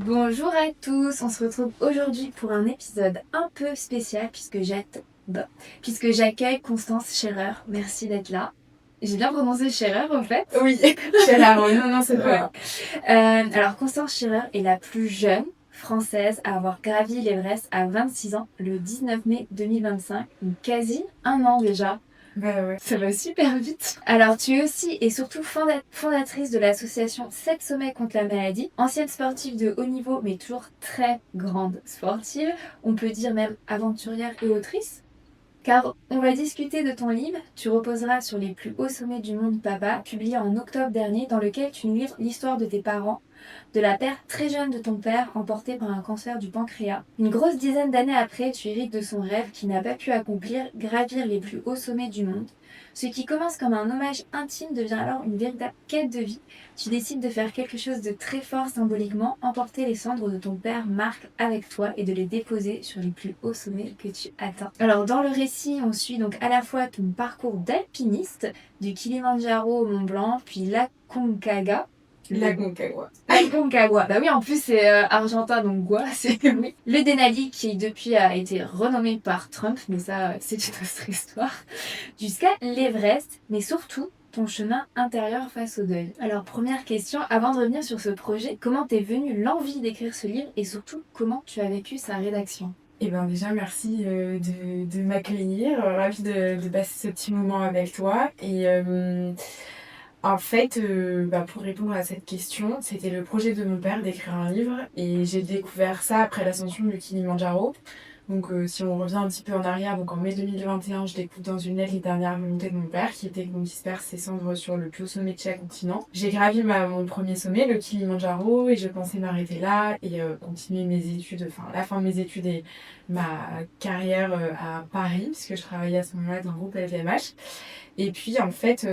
Bonjour à tous, on se retrouve aujourd'hui pour un épisode un peu spécial puisque j'accueille Constance Scherer. Merci d'être là. J'ai bien prononcé Scherer en fait. Oui, Scherer, non, c'est pas. Alors Constance Scherer est la plus jeune française à avoir gravi l'Everest à 26 ans le 19 mai 2025, donc quasi un an déjà. Bah ouais. Ça va super vite. Alors, tu es aussi et surtout fondatrice de l'association 7 sommets contre la maladie, ancienne sportive de haut niveau, mais toujours très grande sportive. On peut dire même aventurière et autrice. Car on va discuter de ton livre, Tu reposeras sur les plus hauts sommets du monde, papa, publié en octobre dernier, dans lequel tu nous livres l'histoire de tes parents, de la perte très jeune de ton père, emporté par un cancer du pancréas. Une grosse dizaine d'années après, tu hérites de son rêve qui n'a pas pu accomplir, gravir les plus hauts sommets du monde. Ce qui commence comme un hommage intime devient alors une véritable quête de vie. Tu décides de faire quelque chose de très fort symboliquement, emporter les cendres de ton père Marc avec toi et de les déposer sur les plus hauts sommets que tu atteins. Alors dans le récit, on suit donc à la fois ton parcours d'alpiniste, du Kilimandjaro au Mont Blanc, puis l'Aconcagua. L'Aconcagua. L'Aconcagua. Bah oui, en plus c'est argentin, donc Gua, c'est oui. Le Denali qui depuis a été renommé par Trump, mais ça c'est une autre histoire. Jusqu'à l'Everest, mais surtout ton chemin intérieur face au deuil. Alors première question, avant de revenir sur ce projet, comment t'es venue l'envie d'écrire ce livre et surtout comment tu as vécu sa rédaction? Eh bien déjà, merci de m'accueillir. Ravie de passer ce petit moment avec toi. Et en fait, pour répondre à cette question, c'était le projet de mon père d'écrire un livre. Et j'ai découvert ça après l'ascension du Kilimandjaro. Donc si on revient un petit peu en arrière, donc en mai 2021, je découvre dans une lettre les dernières volontés de mon père qui était qu'on disperse ses cendres sur le plus haut sommet de chaque continent. J'ai gravi mon premier sommet, le Kilimandjaro, et je pensais m'arrêter là et continuer mes études, enfin la fin de mes études et ma carrière à Paris, puisque je travaillais à ce moment-là dans le groupe LVMH. Et puis en fait,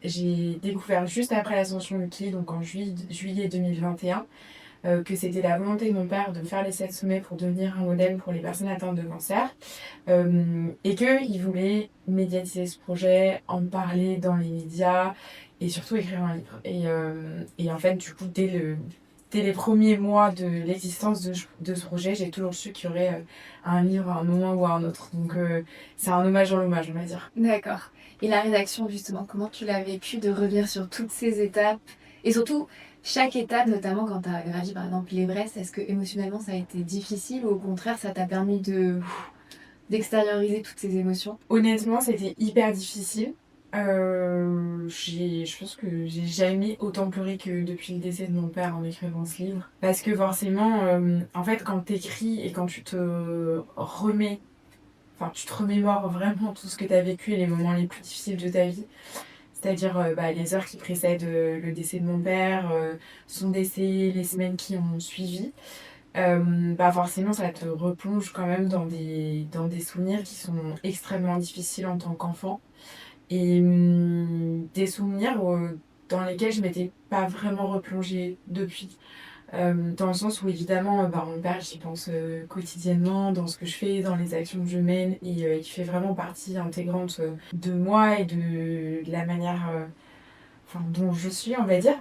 j'ai découvert juste après l'ascension du Kili, donc en juillet 2021, que c'était la volonté de mon père de faire les 7 sommets pour devenir un modèle pour les personnes atteintes de cancer, et qu'il voulait médiatiser ce projet, en parler dans les médias et surtout écrire un livre. Et en fait, du coup, dès les premiers mois de l'existence de ce projet, j'ai toujours su qu'il y aurait un livre à un moment ou à un autre. Donc c'est un hommage dans l'hommage, on va dire. D'accord. Et la rédaction, justement, comment tu l'as vécu de revenir sur toutes ces étapes et surtout chaque étape, notamment quand tu as gravi par exemple l'Everest, est-ce que émotionnellement ça a été difficile ou au contraire ça t'a permis d'extérioriser toutes ces émotions? Honnêtement, c'était hyper difficile. Je pense que j'ai jamais autant pleuré que depuis le décès de mon père en écrivant ce livre. Parce que forcément, en fait, quand t'écris et quand tu te remets, enfin, tu te remémores vraiment tout ce que t'as vécu et les moments les plus difficiles de ta vie, c'est-à-dire les heures qui précèdent le décès de mon père, son décès, les semaines qui ont suivi, forcément ça te replonge quand même dans des souvenirs qui sont extrêmement difficiles en tant qu'enfant. Et des souvenirs dans lesquels je m'étais pas vraiment replongée depuis. Dans le sens où évidemment, mon père, j'y pense quotidiennement dans ce que je fais, dans les actions que je mène, et qui fait vraiment partie intégrante de moi et de la manière dont je suis, on va dire.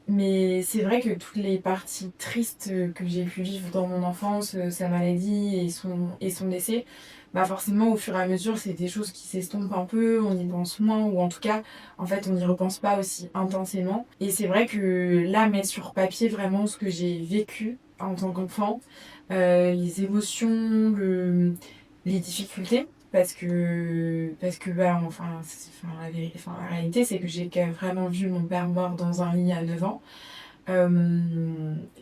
Mais c'est vrai que toutes les parties tristes que j'ai pu vivre dans mon enfance, sa maladie et son décès, forcément au fur et à mesure c'est des choses qui s'estompent un peu, on y pense moins, ou en tout cas en fait on n'y repense pas aussi intensément. Et c'est vrai que là, mettre sur papier vraiment ce que j'ai vécu en tant qu'enfant, les émotions, les difficultés, la réalité c'est que j'ai quand même vraiment vu mon père mort dans un lit à 9 ans,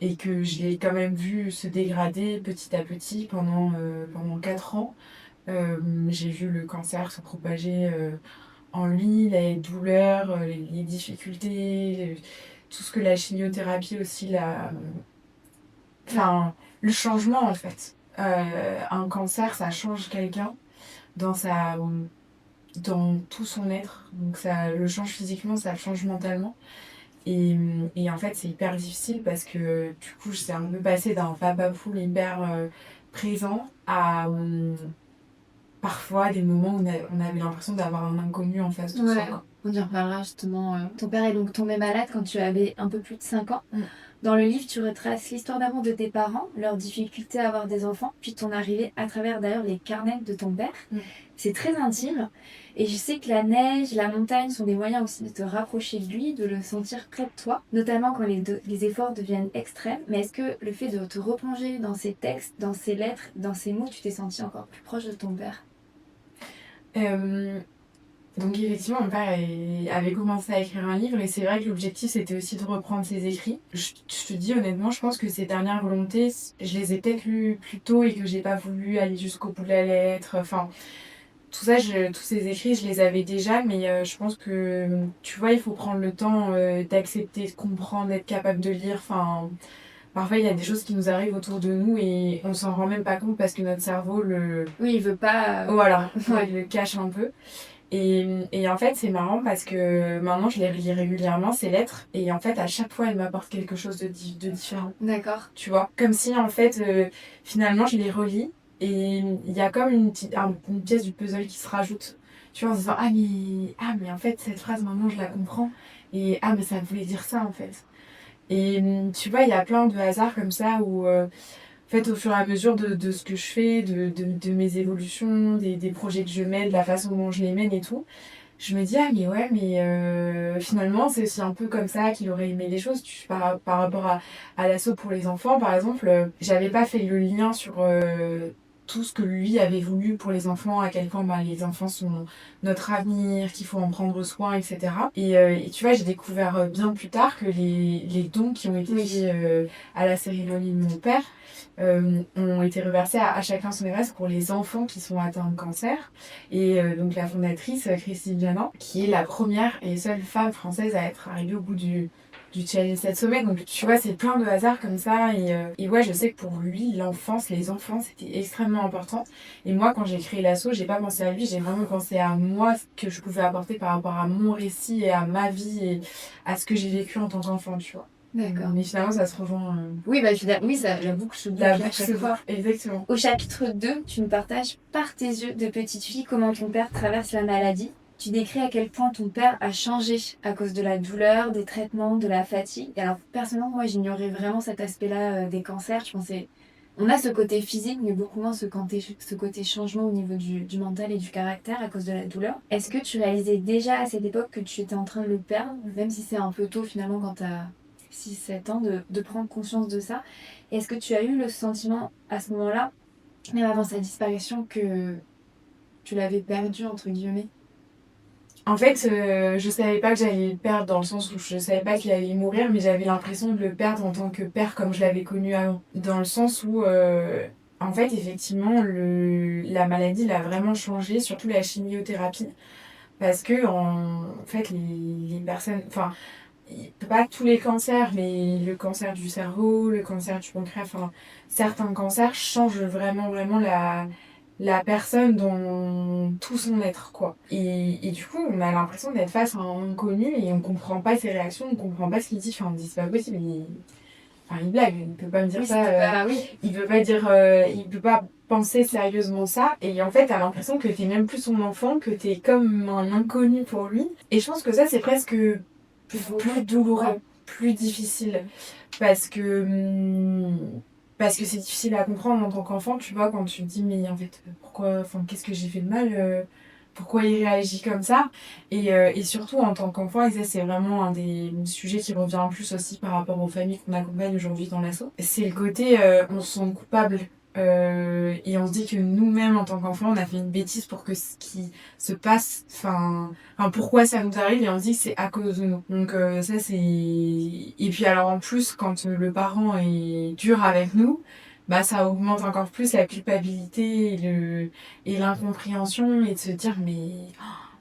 et que je l'ai quand même vu se dégrader petit à petit pendant 4 ans. J'ai vu le cancer se propager en lui, les douleurs, les difficultés, tout ce que la chimiothérapie aussi, le changement en fait. Un cancer, ça change quelqu'un dans dans tout son être. Donc ça le change physiquement, ça le change mentalement. Et en fait, c'est hyper difficile parce que du coup, c'est un peu passé d'un papa poule hyper présent à parfois des moments où on avait l'impression d'avoir un inconnu en face de soi. On y reparlera justement. Ton père est donc tombé malade quand tu avais un peu plus de 5 ans. Dans le livre, tu retraces l'histoire d'amour de tes parents, leurs difficultés à avoir des enfants, puis ton arrivée à travers d'ailleurs les carnets de ton père. C'est très intime. Et je sais que la neige, la montagne sont des moyens aussi de te rapprocher de lui, de le sentir près de toi, notamment quand les efforts deviennent extrêmes. Mais est-ce que le fait de te replonger dans ces textes, dans ces lettres, dans ces mots, tu t'es senti encore plus proche de ton père? Donc effectivement, mon père avait commencé à écrire un livre et c'est vrai que l'objectif c'était aussi de reprendre ses écrits. Je te dis honnêtement, je pense que ces dernières volontés, je les ai peut-être lues plus tôt et que j'ai pas voulu aller jusqu'au bout de la lettre. Enfin, tout ça, tous ces écrits, je les avais déjà, mais je pense que, tu vois, il faut prendre le temps d'accepter, de comprendre, d'être capable de lire. Enfin, parfois, il y a des choses qui nous arrivent autour de nous et on s'en rend même pas compte parce que notre cerveau Oui, il veut pas. Voilà, Ouais. il le cache un peu. Et en fait, c'est marrant parce que maintenant, je les relis régulièrement, ces lettres. Et en fait, à chaque fois, elles m'apportent quelque chose de différent. D'accord. Tu vois? Comme si, en fait, finalement, je les relis. Et il y a comme une pièce du puzzle qui se rajoute. Tu vois, en se disant, ah, mais en fait, cette phrase, maintenant, je la comprends. Et ah, mais ça voulait dire ça, en fait. Et tu vois, il y a plein de hasards comme ça où, en fait, au fur et à mesure de ce que je fais, de mes évolutions, des projets que je mène, de la façon dont je les mène et tout, je me dis, ah, mais ouais, mais finalement, c'est aussi un peu comme ça qu'il aurait aimé les choses. Par rapport à l'assaut pour les enfants, par exemple, j'avais pas fait le lien sur tout ce que lui avait voulu pour les enfants, à quel point bah, les enfants sont notre avenir, qu'il faut en prendre soin, etc. Et tu vois, j'ai découvert bien plus tard que les dons qui ont été faits à la cérémonie de mon père ont été reversés à chacun son adresse pour les enfants qui sont atteints de cancer. Et donc la fondatrice, Christine Janin, qui est la première et seule femme française à être arrivée au bout du challenge 7 sommets. Donc tu vois, c'est plein de hasards comme ça. Et ouais, je sais que pour lui, l'enfance, les enfants, c'était extrêmement important. Et moi, quand j'ai créé l'asso, j'ai pas pensé à lui, j'ai vraiment pensé à moi, ce que je pouvais apporter par rapport à mon récit et à ma vie et à ce que j'ai vécu en tant qu'enfant, tu vois. D'accord. Mais finalement, ça se rejoint. Oui, bah, oui, ça, la boucle se boucle à chaque fois. Exactement. Au chapitre 2, tu nous partages par tes yeux de petite fille comment ton père traverse la maladie. Tu décris à quel point ton père a changé à cause de la douleur, des traitements, de la fatigue. Et alors, personnellement, moi, j'ignorais vraiment cet aspect-là des cancers. Je pensais, on a ce côté physique, mais beaucoup moins ce côté changement au niveau du mental et du caractère à cause de la douleur. Est-ce que tu réalisais déjà à cette époque que tu étais en train de le perdre, même si c'est un peu tôt finalement quand tu as 6-7 ans, de prendre conscience de ça? Est-ce que tu as eu le sentiment à ce moment-là, même avant sa disparition, que tu l'avais perdu, entre guillemets? En fait, je savais pas que j'allais le perdre dans le sens où je savais pas qu'il allait mourir, mais j'avais l'impression de le perdre en tant que père comme je l'avais connu avant. Dans le sens où, en fait, effectivement, la maladie l'a vraiment changé, surtout la chimiothérapie. Parce que, en fait, les personnes. Enfin, pas tous les cancers, mais le cancer du cerveau, le cancer du pancréas, enfin, certains cancers changent vraiment, vraiment la personne dans tout son être, quoi. Et du coup, on a l'impression d'être face à un inconnu et on comprend pas ses réactions, on comprend pas ce qu'il dit. Enfin, on dit, c'est pas possible, enfin, il blague, il peut pas me dire Oui, ça. oui. Il peut pas dire, il peut pas penser sérieusement ça. Et en fait, t'as l'impression que t'es même plus son enfant, que t'es comme un inconnu pour lui. Et je pense que ça, c'est presque plus douloureux, plus difficile. Parce que, parce que c'est difficile à comprendre en tant qu'enfant, tu vois, quand tu te dis, mais en fait, pourquoi, enfin, qu'est-ce que j'ai fait de mal pourquoi il réagit comme ça et surtout en tant qu'enfant, et ça c'est vraiment un des sujets qui revient en plus aussi par rapport aux familles qu'on accompagne aujourd'hui dans l'asso, c'est le côté on se sent coupable et on se dit que nous-mêmes en tant qu'enfants on a fait une bêtise pour que ce qui se passe, enfin pourquoi ça nous arrive, et on se dit que c'est à cause de nous. Donc ça c'est... Et puis alors en plus quand le parent est dur avec nous, bah ça augmente encore plus la culpabilité et l'incompréhension et de se dire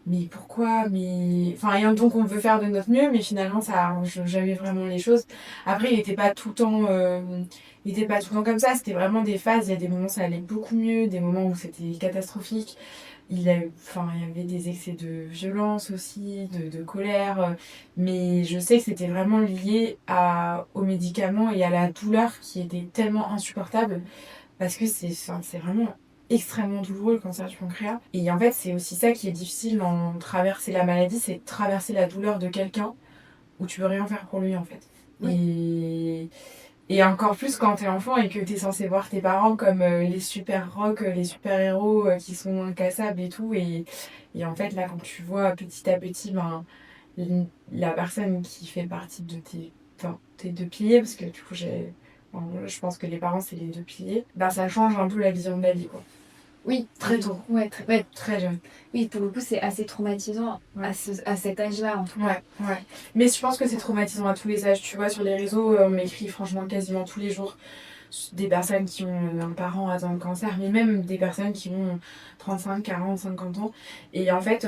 mais pourquoi, mais enfin, et donc on veut faire de notre mieux, mais finalement ça arrange jamais vraiment les choses. Après il était pas tout le temps il était pas tout le temps comme ça, c'était vraiment des phases. Il y a des moments où ça allait beaucoup mieux, des moments où c'était catastrophique. Enfin, il y avait des excès de violence aussi, de colère, mais je sais que c'était vraiment lié aux médicaments et à la douleur qui était tellement insupportable parce que c'est vraiment extrêmement douloureux le cancer du pancréas. Et en fait, c'est aussi ça qui est difficile dans traverser la maladie, c'est traverser la douleur de quelqu'un où tu peux rien faire pour lui en fait. Et encore plus quand t'es enfant et que t'es censé voir tes parents comme les super rock, les super héros qui sont incassables et tout. Et en fait, là, quand tu vois petit à petit ben, la personne qui fait partie de tes deux piliers, parce que du coup, je pense que les parents, c'est les deux piliers, ben, ça change un peu la vision de la vie, quoi. Oui, Très tôt. Ouais, Très jeune. Oui, pour le coup, c'est assez traumatisant à cet âge-là, en tout cas. Ouais. Mais je pense que c'est traumatisant à tous les âges. Tu vois, sur les réseaux, on m'écrit franchement quasiment tous les jours des personnes qui ont un parent atteint de cancer, mais même des personnes qui ont 35, 40, 50 ans. Et en fait,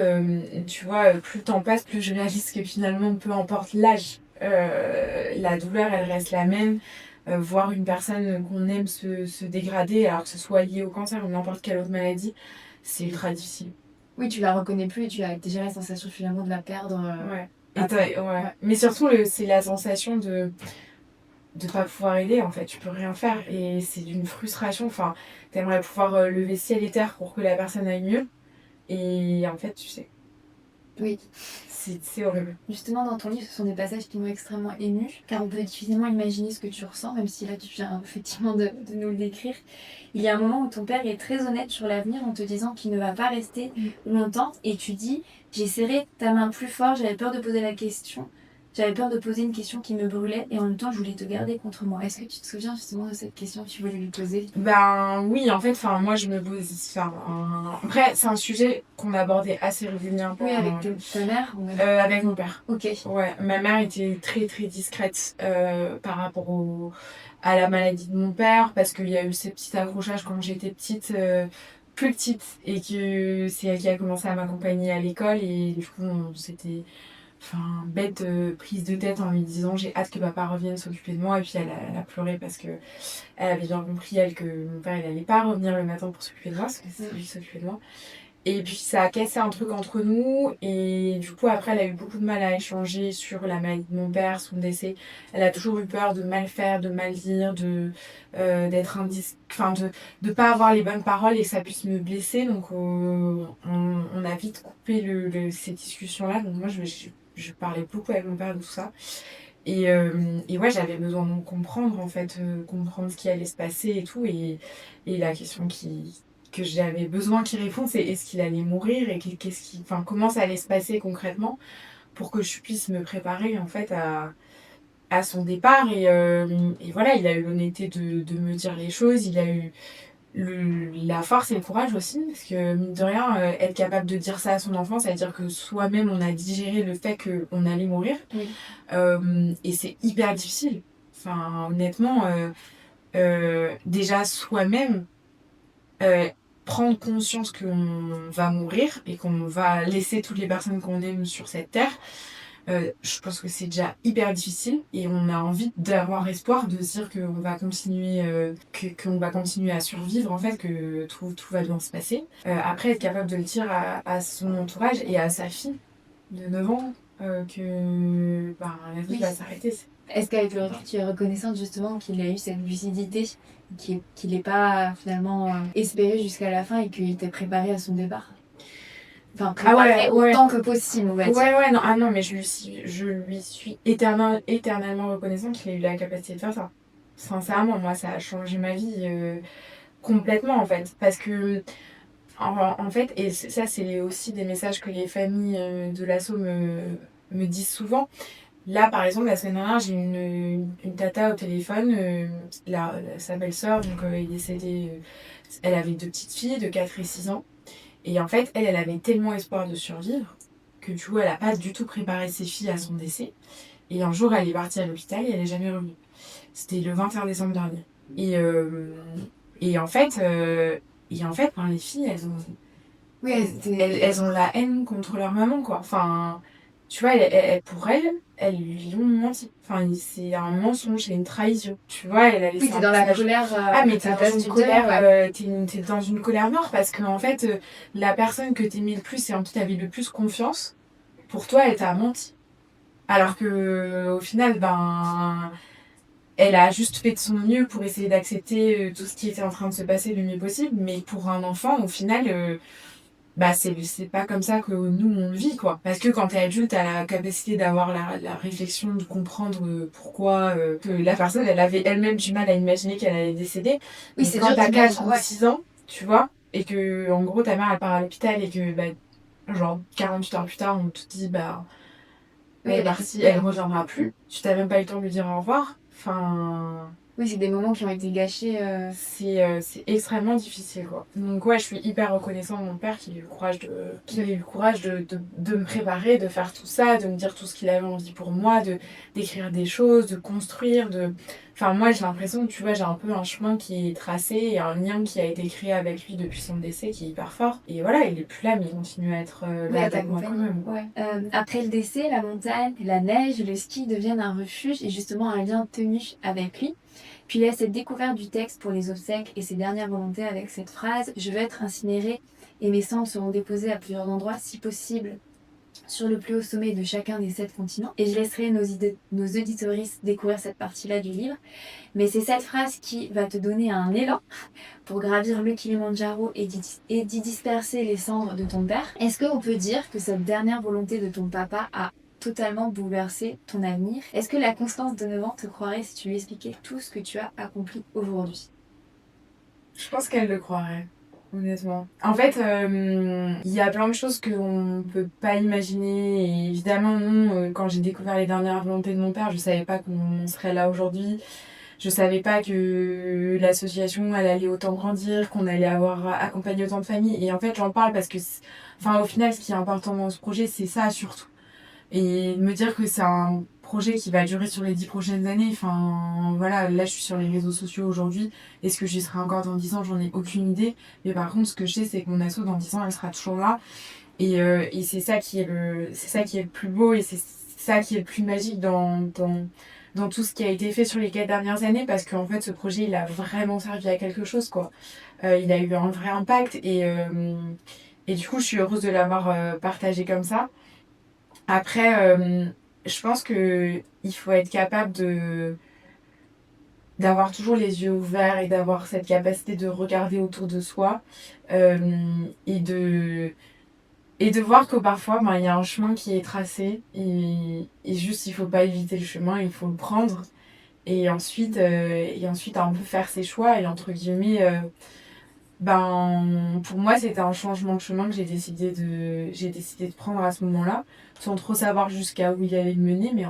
tu vois, plus le temps passe, plus je réalise que finalement, peu importe l'âge, la douleur, elle reste la même. Voir une personne qu'on aime se dégrader, alors que ce soit lié au cancer ou n'importe quelle autre maladie, c'est ultra difficile. Oui, tu la reconnais plus et tu as déjà la sensation finalement de la perdre. Ouais. Mais surtout, c'est la sensation de pas pouvoir aider, en fait. Tu peux rien faire. Et c'est d'une frustration. Enfin, t'aimerais pouvoir lever ciel et terre pour que la personne aille mieux. Et en fait, tu sais, Oui. c'est horrible. Justement, dans ton livre, ce sont des passages qui m'ont extrêmement émue, car on peut difficilement imaginer ce que tu ressens, même si là tu viens effectivement de nous le décrire. Il y a un moment où ton père est très honnête sur l'avenir en te disant qu'il ne va pas rester longtemps, et tu dis: j'ai serré ta main plus fort, j'avais peur de poser la question. J'avais peur de poser une question qui me brûlait et en même temps je voulais te garder contre moi. Est-ce que tu te souviens justement de cette question que tu voulais lui poser? Ben oui, en fait, moi je me pose. Après, c'est un sujet qu'on abordait assez régulièrement. Oui, avec ta mère ou même... Avec mon père. Ok. Ouais, ma mère était très très discrète par rapport à la maladie de mon père, parce qu'il y a eu ces petits accrochages quand j'étais petite, plus petite, et que c'est elle qui a commencé à m'accompagner à l'école, et du coup, c'était bête prise de tête en lui disant j'ai hâte que papa revienne s'occuper de moi, et puis elle a pleuré parce que elle avait bien compris, elle, que mon père il allait pas revenir le matin pour s'occuper de moi, parce que c'était lui qui s'occupait de moi. Et puis ça a cassé un truc entre nous, et du coup après elle a eu beaucoup de mal à échanger sur la maladie de mon père, son décès. Elle a toujours eu peur de mal faire, de mal dire, d'être de pas avoir les bonnes paroles et que ça puisse me blesser. Donc on a vite coupé ces discussions-là. Donc moi je parlais beaucoup avec mon père de tout ça. Et ouais, j'avais besoin de comprendre en fait, comprendre ce qui allait se passer et tout. Et la question que j'avais besoin qu'il réponde, c'est est-ce qu'il allait mourir et comment ça allait se passer concrètement pour que je puisse me préparer en fait à son départ. Et voilà, il a eu l'honnêteté de me dire les choses, il a eu la force et le courage aussi, parce que mine de rien, être capable de dire ça à son enfant, ça veut dire que soi-même on a digéré le fait qu'on allait mourir. Oui. Et c'est hyper difficile. Enfin, honnêtement, déjà soi-même, prendre conscience qu'on va mourir et qu'on va laisser toutes les personnes qu'on aime sur cette terre, je pense que c'est déjà hyper difficile et on a envie d'avoir espoir, de se dire qu'on va continuer, qu'on va continuer à survivre, en fait, que tout va bien se passer. Après, être capable de le dire à son entourage et à sa fille de 9 ans, que la vie va s'arrêter. Est-ce qu'avec le recul, tu es reconnaissante justement qu'il a eu cette lucidité, qu'il n'ait pas finalement espéré jusqu'à la fin et qu'il t'ait préparé à son départ? Enfin, préparé autant que possible, on va dire. Ouais, non, mais je lui suis éternellement reconnaissante qu'il ait eu la capacité de faire ça. Sincèrement, moi, ça a changé ma vie complètement, en fait. Parce que, en fait, et ça, c'est aussi des messages que les familles de l'asso me disent souvent. Là, par exemple, la semaine dernière, j'ai une tata au téléphone, sa belle-sœur, donc elle est décédée. Elle avait 2 petites filles de 4 et 6 ans. Et en fait, elle avait tellement espoir de survivre que du coup, elle n'a pas du tout préparé ses filles à son décès. Et un jour, elle est partie à l'hôpital et elle n'est jamais revenue. C'était le 21 décembre dernier. Et en fait, les filles, elles ont la haine contre leur maman, quoi. Enfin, tu vois, pour elles lui ont menti. Enfin, c'est un mensonge, c'est une trahison. Tu vois, elle a laissé t'es dans la colère. Mais t'es dans une colère, t'es dans une colère noire parce que, en fait, la personne que t'aimais le plus et en qui t'avais le plus confiance, pour toi, elle t'a menti. Alors que, au final, elle a juste fait de son mieux pour essayer d'accepter tout ce qui était en train de se passer le mieux possible. Mais pour un enfant, au final, bah c'est pas comme ça que nous on le vit quoi. Parce que quand t'es adulte, t'as la capacité d'avoir la réflexion, de comprendre pourquoi que la personne elle avait elle-même du mal à imaginer qu'elle allait décéder. Oui, Mais c'est quand dur t'as 4 d'imaginer. ou Ouais. 6 ans, tu vois, et que en gros ta mère elle part à l'hôpital et que bah, genre 48 heures plus tard on te dit bah Oui, elle est elle est plus partie, elle là. reviendra plus. Tu t'as même pas eu le temps de lui dire au revoir. Enfin, Oui, c'est des moments qui ont été gâchés. c'est extrêmement difficile quoi. Donc ouais, je suis hyper reconnaissante de mon père qui a eu le courage de me préparer, de faire tout ça, de me dire tout ce qu'il avait envie pour moi, d'écrire des choses, de construire, de... Enfin moi j'ai l'impression que tu vois j'ai un peu un chemin qui est tracé et un lien qui a été créé avec lui depuis son décès qui est hyper fort. Et voilà, il est plus là mais il continue à être Oui, là à avec moi quand t'accompagner. même. Ouais. Après le décès, la montagne, la neige, le ski deviennent un refuge et justement un lien tenu avec lui. Puis il y a cette découverte du texte pour les obsèques et ses dernières volontés avec cette phrase: Je veux être incinéré et mes cendres seront déposées à plusieurs endroits, si possible sur le plus haut sommet de chacun des 7 continents. Et je laisserai nos auditoristes découvrir cette partie-là du livre. Mais c'est cette phrase qui va te donner un élan pour gravir le Kilimandjaro et d'y disperser les cendres de ton père. Est-ce qu'on peut dire que cette dernière volonté de ton papa a totalement bouleversé ton avenir? Est-ce que la Constance de 9 ans te croirait si tu lui expliquais tout ce que tu as accompli aujourd'hui? Je pense qu'elle le croirait. Honnêtement. En fait, il y a plein de choses qu'on peut pas imaginer. Et évidemment, non, quand j'ai découvert les dernières volontés de mon père, je savais pas qu'on serait là aujourd'hui. Je savais pas que l'association, elle allait autant grandir, qu'on allait avoir accompagné autant de familles. Et en fait, j'en parle parce que, enfin, au final, ce qui est important dans ce projet, c'est ça surtout. Et me dire que c'est un projet qui va durer sur les 10 prochaines années, enfin voilà, là je suis sur les réseaux sociaux aujourd'hui, est-ce que j'y serai encore dans 10 ans, j'en ai aucune idée, mais par contre ce que je sais c'est que mon asso dans 10 ans elle sera toujours là, et c'est ça qui est le plus beau, et c'est ça qui est le plus magique dans tout ce qui a été fait sur les 4 dernières années, parce qu'en fait ce projet il a vraiment servi à quelque chose quoi. Il a eu un vrai impact, et du coup je suis heureuse de l'avoir partagé comme ça. Après, je pense que il faut être capable d'avoir toujours les yeux ouverts et d'avoir cette capacité de regarder autour de soi, euh, et de voir que parfois ben, il y a un chemin qui est tracé, et juste il faut pas éviter le chemin, il faut le prendre, et ensuite un peu faire ses choix, et entre guillemets ben, pour moi, c'était un changement de chemin que j'ai décidé de prendre à ce moment-là, sans trop savoir jusqu'à où il allait me mener, mais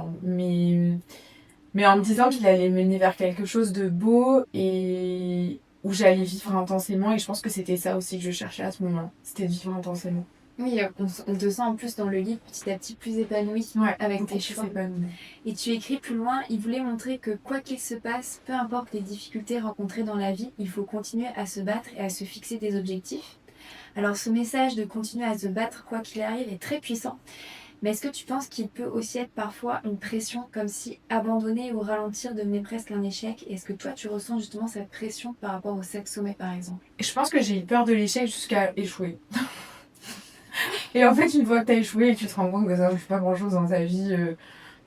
en me disant qu'il allait me mener vers quelque chose de beau et où j'allais vivre intensément. Et je pense que c'était ça aussi que je cherchais à ce moment-là. C'était de vivre intensément. Oui, on te sent en plus dans le livre petit à petit plus épanoui Ouais, avec beaucoup tes plus choix. épanoui. Et tu écris plus loin: il voulait montrer que quoi qu'il se passe, peu importe les difficultés rencontrées dans la vie, il faut continuer à se battre et à se fixer des objectifs. Alors ce message de continuer à se battre quoi qu'il arrive est très puissant, mais est-ce que tu penses qu'il peut aussi être parfois une pression, comme si abandonner ou ralentir devenait presque un échec? Est-ce que toi tu ressens justement cette pression par rapport au 7 sommets par exemple? Et je pense que j'ai eu peur de l'échec jusqu'à échouer. Et en fait, une fois que t'as échoué et que tu te rends compte que ça ne fait pas grand-chose dans ta vie,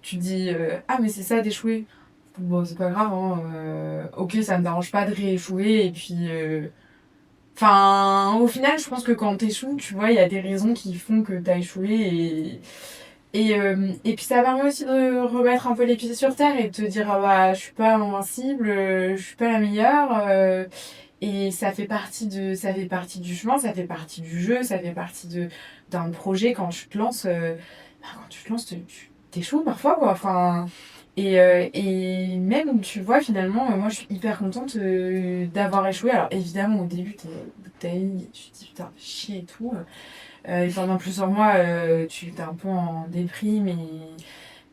tu te dis ah, mais c'est ça d'échouer. Bon, c'est pas grave, hein. Ok, ça me dérange pas de rééchouer, et puis. Enfin, au final, je pense que quand t'échoues, tu vois, il y a des raisons qui font que t'as échoué, et puis ça permet aussi de remettre un peu les pieds sur terre et de te dire, ah bah, je suis pas invincible, je suis pas la meilleure, et ça fait partie du chemin, ça fait partie du jeu, ça fait partie d'un projet. Quand tu te lances, tu t'échoues parfois, quoi. Enfin, et même, tu vois, finalement, moi, je suis hyper contente d'avoir échoué. Alors, évidemment, au début, t'es au bout de ta vie, tu te dis, putain, chier et tout. Et pendant plusieurs mois, tu t'es un peu en déprime,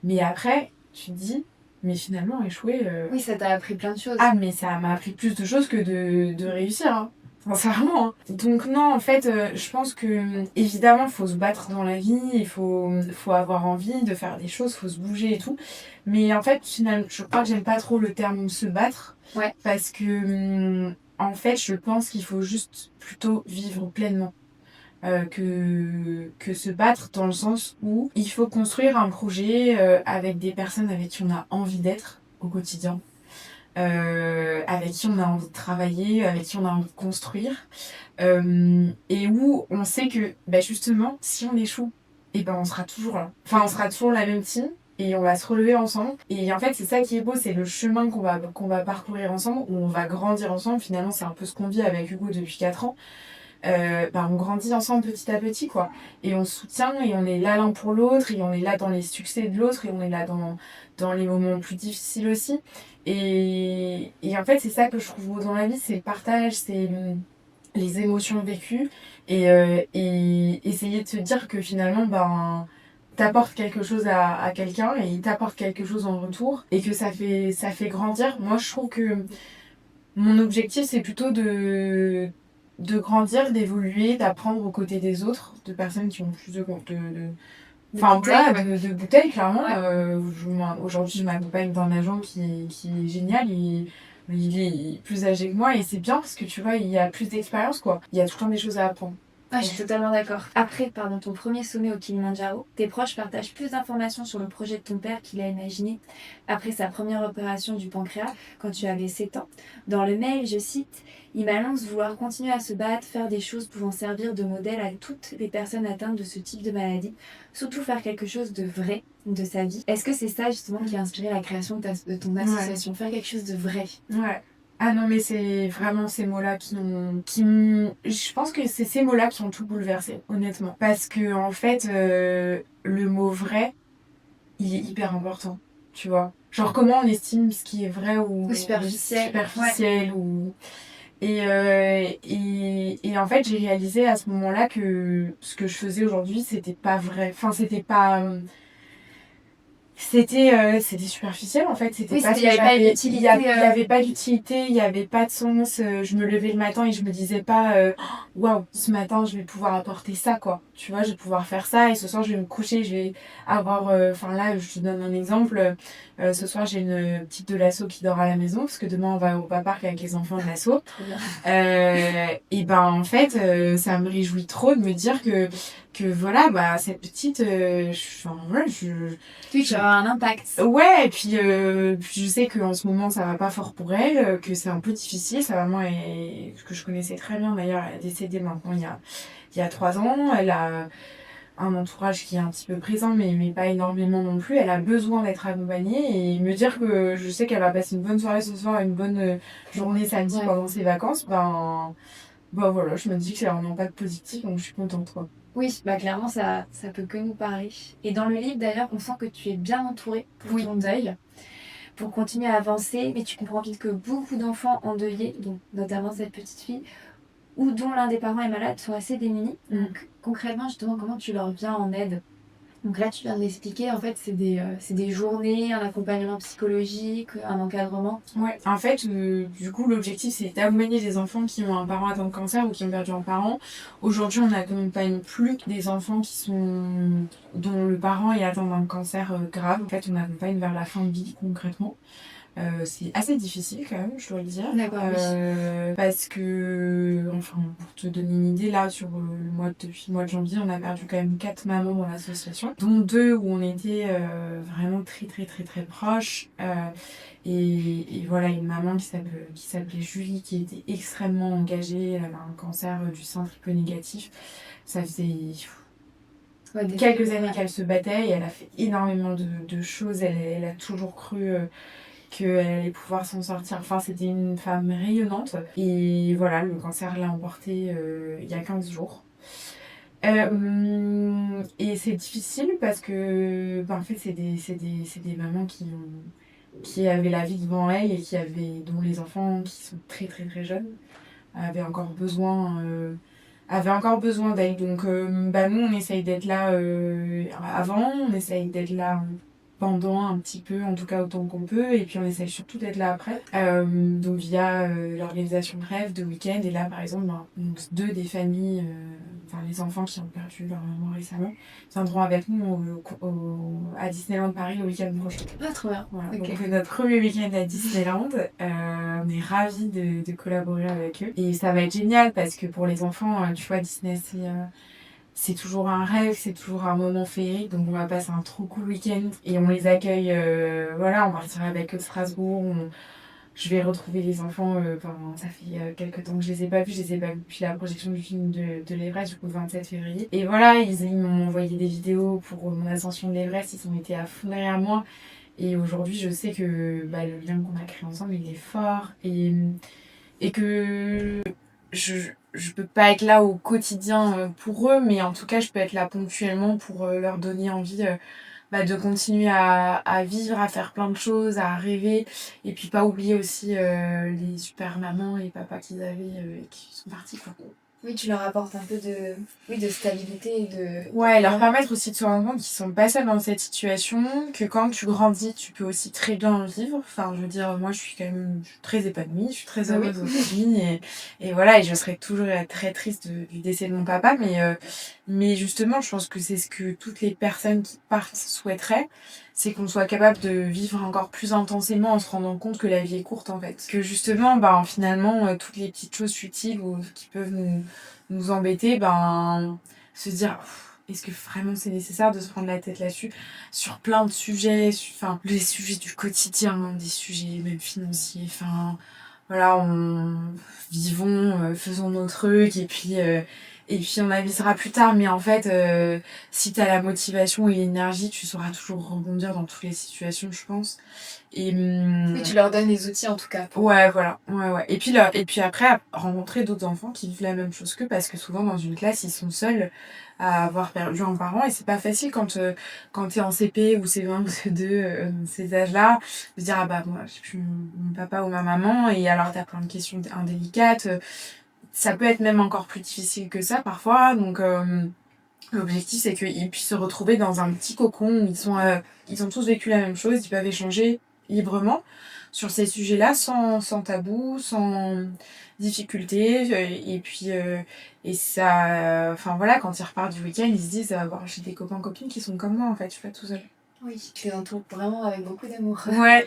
mais après, tu te dis, mais finalement, échouer, Oui, ça t'a appris plein de choses. ah, mais ça m'a appris plus de choses que de réussir, hein. Sincèrement, hein. Donc non, en fait, je pense que évidemment, faut se battre dans la vie, il faut avoir envie de faire des choses, faut se bouger et tout. Mais en fait, finalement, je crois que j'aime pas trop le terme se battre. Ouais. Parce que, en fait, je pense qu'il faut juste plutôt vivre pleinement. Que se battre, dans le sens où il faut construire un projet avec des personnes avec qui on a envie d'être au quotidien. avec qui on a envie de travailler, avec qui on a envie de construire, et où on sait que bah, justement, si on échoue, et ben on sera toujours là. Enfin, on sera toujours la même team. Et on va se relever ensemble. Et en fait, c'est ça qui est beau, c'est le chemin qu'on va parcourir ensemble, où on va grandir ensemble. Finalement, c'est un peu ce qu'on vit avec Hugo depuis 4 ans. On grandit ensemble petit à petit, quoi. Et on se soutient, et on est là l'un pour l'autre, et on est là dans les succès de l'autre, et on est là dans les moments plus difficiles aussi. Et en fait, c'est ça que je trouve beau dans la vie, c'est le partage, c'est les émotions vécues, et essayer de se dire que finalement, t'apportes quelque chose à quelqu'un, et il t'apporte quelque chose en retour, et que ça fait grandir. Moi, je trouve que mon objectif, c'est plutôt de grandir, d'évoluer, d'apprendre aux côtés des autres, de personnes qui ont plus enfin, voilà, de bouteilles, clairement. Ouais. Aujourd'hui, je m'accompagne d'un agent qui est génial. Il est plus âgé que moi, et c'est bien parce que tu vois, il a plus d'expérience, quoi. Il y a tout le temps des choses à apprendre. Ah, je suis totalement d'accord. Après, ton premier sommet au Kilimanjaro, tes proches partagent plus d'informations sur le projet de ton père qu'il a imaginé après sa première opération du pancréas quand tu avais 7 ans. Dans le mail, je cite, il m'annonce vouloir continuer à se battre, faire des choses pouvant servir de modèle à toutes les personnes atteintes de ce type de maladie, surtout faire quelque chose de vrai de sa vie. Est-ce que c'est ça justement qui a inspiré la création de ton association, faire quelque chose de vrai? Ouais. Ah non, mais c'est vraiment ces mots-là je pense que c'est ces mots-là qui ont tout bouleversé, honnêtement. Parce que, en fait, le mot vrai, il est hyper important, tu vois. Genre, comment on estime ce qui est vrai ou Superficiel. superficiel, ou... Et en fait, j'ai réalisé à ce moment-là que ce que je faisais aujourd'hui, c'était pas vrai. Enfin, c'était pas... c'était superficiel, en fait. C'était Oui, pas il n'y avait pas d'utilité. Il y avait pas d'utilité, il y avait pas de sens. Je me levais le matin et je me disais pas waouh, ce matin je vais pouvoir apporter ça, quoi. Tu vois, je vais pouvoir faire ça, et ce soir je vais me coucher, je vais avoir enfin là, je te donne un exemple. Ce soir, j'ai une petite de l'asso qui dort à la maison parce que demain on va au parc avec les enfants de l'asso. Trop bien. Et ben en fait, ça me réjouit trop de me dire que voilà, cette petite enfin, voilà, Oui, tu auras un impact. ouais, et puis je sais qu'en ce moment ça va pas fort pour elle, que c'est un peu difficile. Sa maman est, que je connaissais très bien d'ailleurs, elle est décédée maintenant il y a 3 ans. Elle a un entourage qui est un petit peu présent, mais pas énormément non plus. Elle a besoin d'être accompagnée, et me dire que je sais qu'elle va passer une bonne soirée ce soir, une bonne journée samedi pendant ses vacances, voilà, je me dis que c'est un impact positif, donc je suis contente, quoi. Oui, clairement, ça peut que nous parler. Et dans le livre, d'ailleurs, on sent que tu es bien entourée pour ton deuil, pour continuer à avancer, mais tu comprends vite que beaucoup d'enfants endeuillés, donc notamment cette petite fille, ou dont l'un des parents est malade, sont assez démunis. Donc concrètement, justement, comment tu leur viens en aide? Donc là, tu viens de l'expliquer, en fait, c'est des journées, un accompagnement psychologique, un encadrement. Ouais, en fait, du coup, l'objectif, c'est d'accompagner des enfants qui ont un parent atteint de cancer ou qui ont perdu un parent. Aujourd'hui, on n'accompagne plus que des enfants dont le parent est atteint d'un cancer grave. En fait, on accompagne vers la fin de vie, concrètement. C'est assez difficile quand même, je dois le dire. D'accord, oui. Parce que, enfin, pour te donner une idée, là, depuis le mois de janvier, on a perdu quand même 4 mamans dans l'association, dont 2 où on était vraiment très très très très proches. Et voilà, une maman qui s'appelait Julie, qui était extrêmement engagée. Elle avait un cancer du sein triple négatif. Ça faisait quelques années qu'elle se battait, et elle a fait énormément de choses. Elle a toujours cru qu'elle allait pouvoir s'en sortir. Enfin, c'était une femme rayonnante. Et voilà, le cancer l'a emportée il y a 15 jours. Et c'est difficile parce que, en fait, c'est des mamans qui avaient la vie devant elles, et dont les enfants, qui sont très très très jeunes, avaient encore besoin d'elle. Donc, nous, on essaye d'être là avant, on essaye d'être là pendant un petit peu, en tout cas autant qu'on peut, et puis on essaye surtout d'être là après. Donc via l'organisation de rêves, de week-end, et là par exemple, donc 2 des familles, les enfants qui ont perdu leur maman récemment, viendront avec nous à Disneyland Paris le week-end prochain. Ah, trop bien. Voilà. Okay. Donc notre premier week-end à Disneyland, on est ravis de collaborer avec eux. Et ça va être génial parce que pour les enfants, tu vois, Disney, c'est toujours un rêve, c'est toujours un moment féerique. Donc on va passer un trop cool week-end et on les accueille. On partira avec eux de Strasbourg. je vais retrouver les enfants, ça fait quelques temps que je les ai pas vus, depuis la projection du film de l'Everest, du coup, le 27 février. Et voilà, ils m'ont envoyé des vidéos pour mon ascension de l'Everest, ils ont été à fond derrière moi. Et aujourd'hui, je sais que le lien qu'on a créé ensemble, il est fort. Et que je peux pas être là au quotidien pour eux, mais en tout cas, je peux être là ponctuellement pour leur donner envie de continuer à vivre, à faire plein de choses, à rêver. Et puis pas oublier aussi les super mamans et papas qu'ils avaient et qui sont partis, quoi. Oui, tu leur apportes un peu de stabilité et de... Ouais, leur permettre aussi de se rendre compte qu'ils sont pas seuls dans cette situation, que quand tu grandis, tu peux aussi très bien en vivre. Enfin, je veux dire, moi, je suis très épanouie, je suis très heureuse aujourd'hui, et voilà, et je serais toujours très triste du décès de mon papa, mais justement, je pense que c'est ce que toutes les personnes qui partent souhaiteraient, c'est qu'on soit capable de vivre encore plus intensément en se rendant compte que la vie est courte, en fait. Que justement, finalement, toutes les petites choses futiles ou qui peuvent nous embêter, se dire est-ce que vraiment c'est nécessaire de se prendre la tête là-dessus sur plein de sujets, les sujets du quotidien, des sujets même financiers, voilà, vivons, faisons nos trucs et puis on avisera plus tard, mais en fait si t'as la motivation et l'énergie, tu sauras toujours rebondir dans toutes les situations, je pense. Oui, tu leur donnes les outils en tout cas. Ouais, voilà. Ouais. Et puis après, rencontrer d'autres enfants qui vivent la même chose qu'eux, parce que souvent dans une classe, ils sont seuls à avoir perdu un parent, et c'est pas facile quand t'es en CP ou C1 ou C2, ces âges-là, de dire moi j'ai plus mon papa ou ma maman, et alors t'as plein de questions indélicates. Ça peut être même encore plus difficile que ça parfois, donc l'objectif c'est qu'ils puissent se retrouver dans un petit cocon où ils ont tous vécu la même chose, ils peuvent échanger librement sur ces sujets-là sans tabou, sans difficulté, et puis et ça voilà, quand ils repartent du week-end, ils se disent j'ai des copines qui sont comme moi, en fait, je suis pas tout seul. Oui, tu les entoures vraiment avec beaucoup d'amour. Ouais,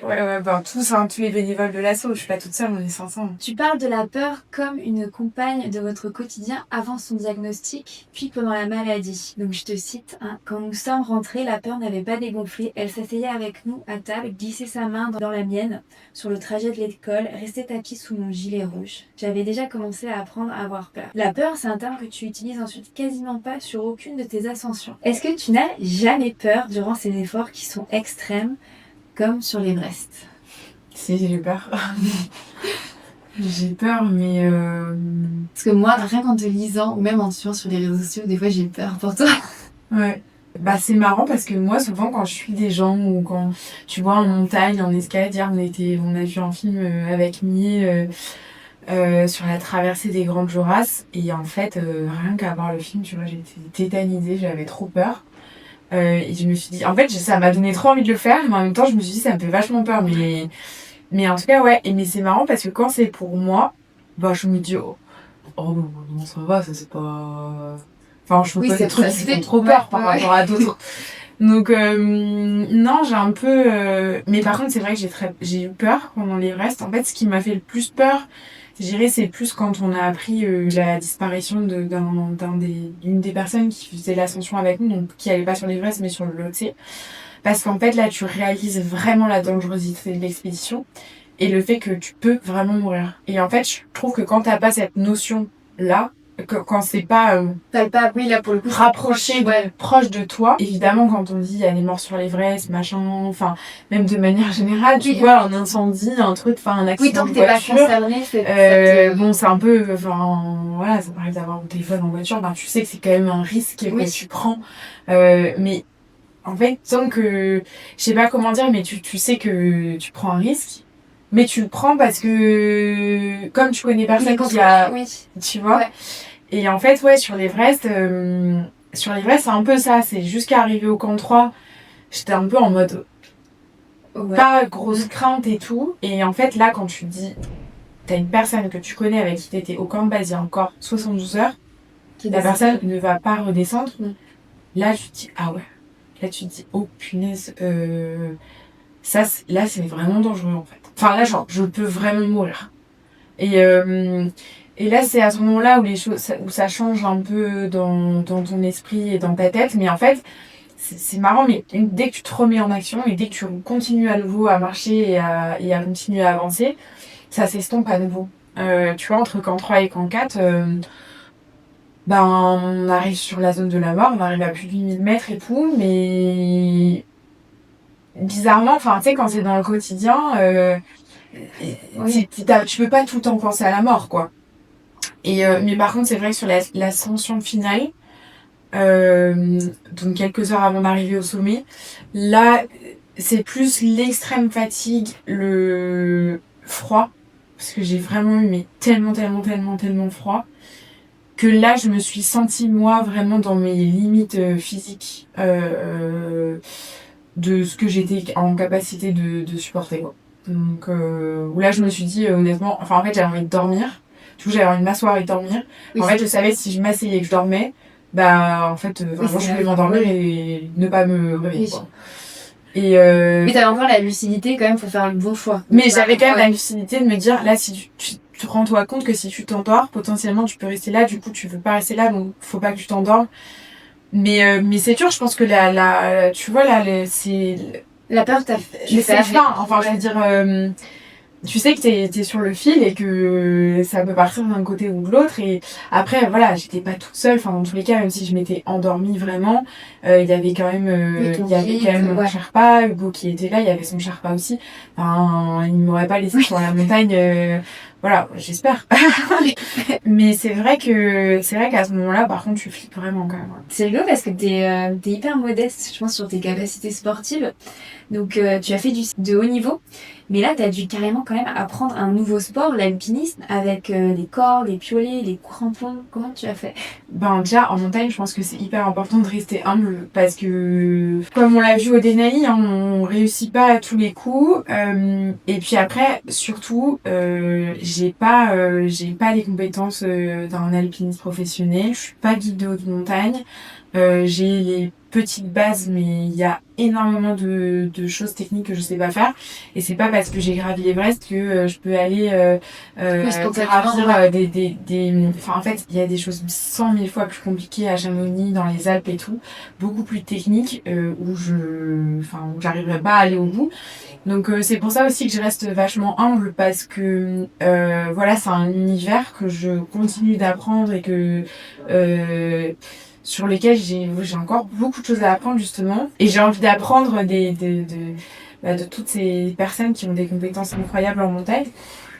tous les bénévoles de l'asso, je suis pas toute seule, on est 500. Tu parles de la peur comme une compagne de votre quotidien avant son diagnostic, puis pendant la maladie. Donc je te cite, quand nous sommes rentrés, la peur n'avait pas dégonflé. Elle s'asseyait avec nous à table, glissait sa main dans la mienne sur le trajet de l'école, restait tapie sous mon gilet rouge. J'avais déjà commencé à apprendre à avoir peur. La peur, c'est un terme que tu utilises ensuite quasiment pas sur aucune de tes ascensions. Est-ce que tu n'as jamais peur durant ces efforts qui sont extrêmes, comme sur l'Everest? Si, j'ai peur. J'ai peur, mais... Parce que moi, rien qu'en te lisant, ou même en te suivant sur les réseaux sociaux, des fois j'ai peur pour toi. Ouais. C'est marrant parce que moi, souvent, quand je suis des gens ou quand tu vois en montagne, en escalade, hier, on a vu un film avec Mie sur la traversée des Grandes Jorasses, et en fait, rien qu'à voir le film, tu vois, j'étais tétanisée, j'avais trop peur. Et je me suis dit, en fait, ça m'a donné trop envie de le faire, mais en même temps, je me suis dit, ça me fait vachement peur. Mais en tout cas, ouais. Mais c'est marrant parce que quand c'est pour moi, je me dis, non, ça va, ça c'est pas. Je peux pas des trucs qui font trop peur par rapport à d'autres. Donc, non, j'ai un peu. Mais par contre, c'est vrai que j'ai eu peur pendant l'Everest. En fait, ce qui m'a fait le plus peur, je dirais, c'est plus quand on a appris la disparition d'une des personnes qui faisait l'ascension avec nous, donc qui allait pas sur l'Everest mais sur le Lhotse. Parce qu'en fait, là, tu réalises vraiment la dangerosité de l'expédition et le fait que tu peux vraiment mourir. Et en fait, je trouve que quand t'as pas cette notion-là, quand c'est pas palpable, oui, là pour le coup, rapproché, proche de toi, évidemment, quand on dit il y a des morts sur l'Everest, machin, même de manière générale, tu vois, un incendie, un truc, un accident de voiture. Oui, tant que t'es pas concerné, c'est un peu, voilà, ça m'arrive d'avoir mon téléphone en voiture, tu sais que c'est quand même un risque que tu prends, mais en fait, tant que, je sais pas comment dire, mais tu sais que tu prends un risque, mais tu le prends parce que, comme tu connais personne tu vois. Ouais. Et en fait, sur l'Everest, c'est un peu ça, c'est jusqu'à arriver au camp 3, j'étais un peu en mode, pas grosse crainte et tout. Et en fait, là, quand tu te dis, t'as une personne que tu connais avec qui t'étais au camp de base il y a encore 72 heures, la personne ne va pas redescendre, là, tu te dis, ah ouais. Là, tu te dis, oh punaise, là, c'est vraiment dangereux, en fait. Là, je peux vraiment mourir. Et là, c'est à ce moment-là où ça change un peu dans ton esprit et dans ta tête. Mais en fait, c'est marrant, mais dès que tu te remets en action et dès que tu continues à nouveau à marcher et à continuer à avancer, ça s'estompe à nouveau. Tu vois, entre camp 3 et camp 4, ben, on arrive sur la zone de la mort, on arrive à plus de 8000 mètres et tout, mais bizarrement, enfin, tu sais, quand c'est dans le quotidien, Oui. tu peux pas tout le temps penser à la mort, quoi. Mais par contre, c'est vrai que sur l'ascension finale, donc quelques heures avant d'arriver au sommet, là, c'est plus l'extrême fatigue, le froid, parce que j'ai vraiment eu mais tellement froid, que là, je me suis sentie, moi, vraiment dans mes limites physiques de ce que j'étais en capacité de supporter, quoi. Donc, où là, je me suis dit, honnêtement, enfin, en fait, j'avais envie de dormir. Du coup, j'avais envie de m'asseoir et de dormir. Oui, En fait, je savais si je m'asseyais et que je dormais, bah, en fait, vraiment, je pouvais m'endormir et ne pas me réveiller, oui. quoi. Et Mais t'avais encore la lucidité quand même pour faire le bon choix. mais j'avais quand même Ouais. la lucidité de me dire, là, si tu rends-toi compte que si tu t'endors, potentiellement, tu peux rester là. Du coup, tu veux pas rester là, donc faut pas que tu t'endormes. Mais c'est dur, je pense que tu vois, là, c'est La peur, tu c'est fais le avec. fin. Enfin, je veux dire, tu sais que t'es sur le fil et que ça peut partir d'un côté ou de l'autre. Et après, voilà, j'étais pas toute seule. Enfin, dans tous les cas, même si je m'étais endormie vraiment, il y avait quand même, Oui, ton il y avait guide, quand même mon ouais. Sherpa, Hugo qui était là, il y avait son Sherpa aussi. Enfin, il m'aurait pas laissé sur la montagne. Voilà, j'espère. Mais c'est vrai qu'à ce moment-là, par contre, tu flippes vraiment quand même. Ouais. C'est rigolo parce que t'es hyper modeste, je pense, sur tes capacités sportives. Donc, tu as fait de haut niveau, mais là, tu as dû carrément quand même apprendre un nouveau sport, l'alpinisme, avec les cordes, les piolets, les crampons. Comment tu as fait? Ben déjà en montagne, je pense que c'est hyper important de rester humble parce que comme on l'a vu au Denali, hein, on réussit pas à tous les coups. Et puis après, surtout, j'ai pas les compétences d'un alpiniste professionnel. Je suis pas guide de haute montagne. J'ai les petites bases, mais il y a énormément de choses techniques que je sais pas faire. Et c'est pas parce que j'ai gravi l'Everest que je peux aller Oui, spontanément, gravir ouais. Enfin, en fait, il y a des choses 100 000 fois plus compliquées à Chamonix, dans les Alpes et tout, beaucoup plus techniques, où j'arriverai pas à aller au bout. Donc c'est pour ça aussi que je reste vachement humble parce que voilà, c'est un univers que je continue d'apprendre et que sur lesquels j'ai encore beaucoup de choses à apprendre justement. Et j'ai envie d'apprendre de toutes ces personnes qui ont des compétences incroyables en montagne.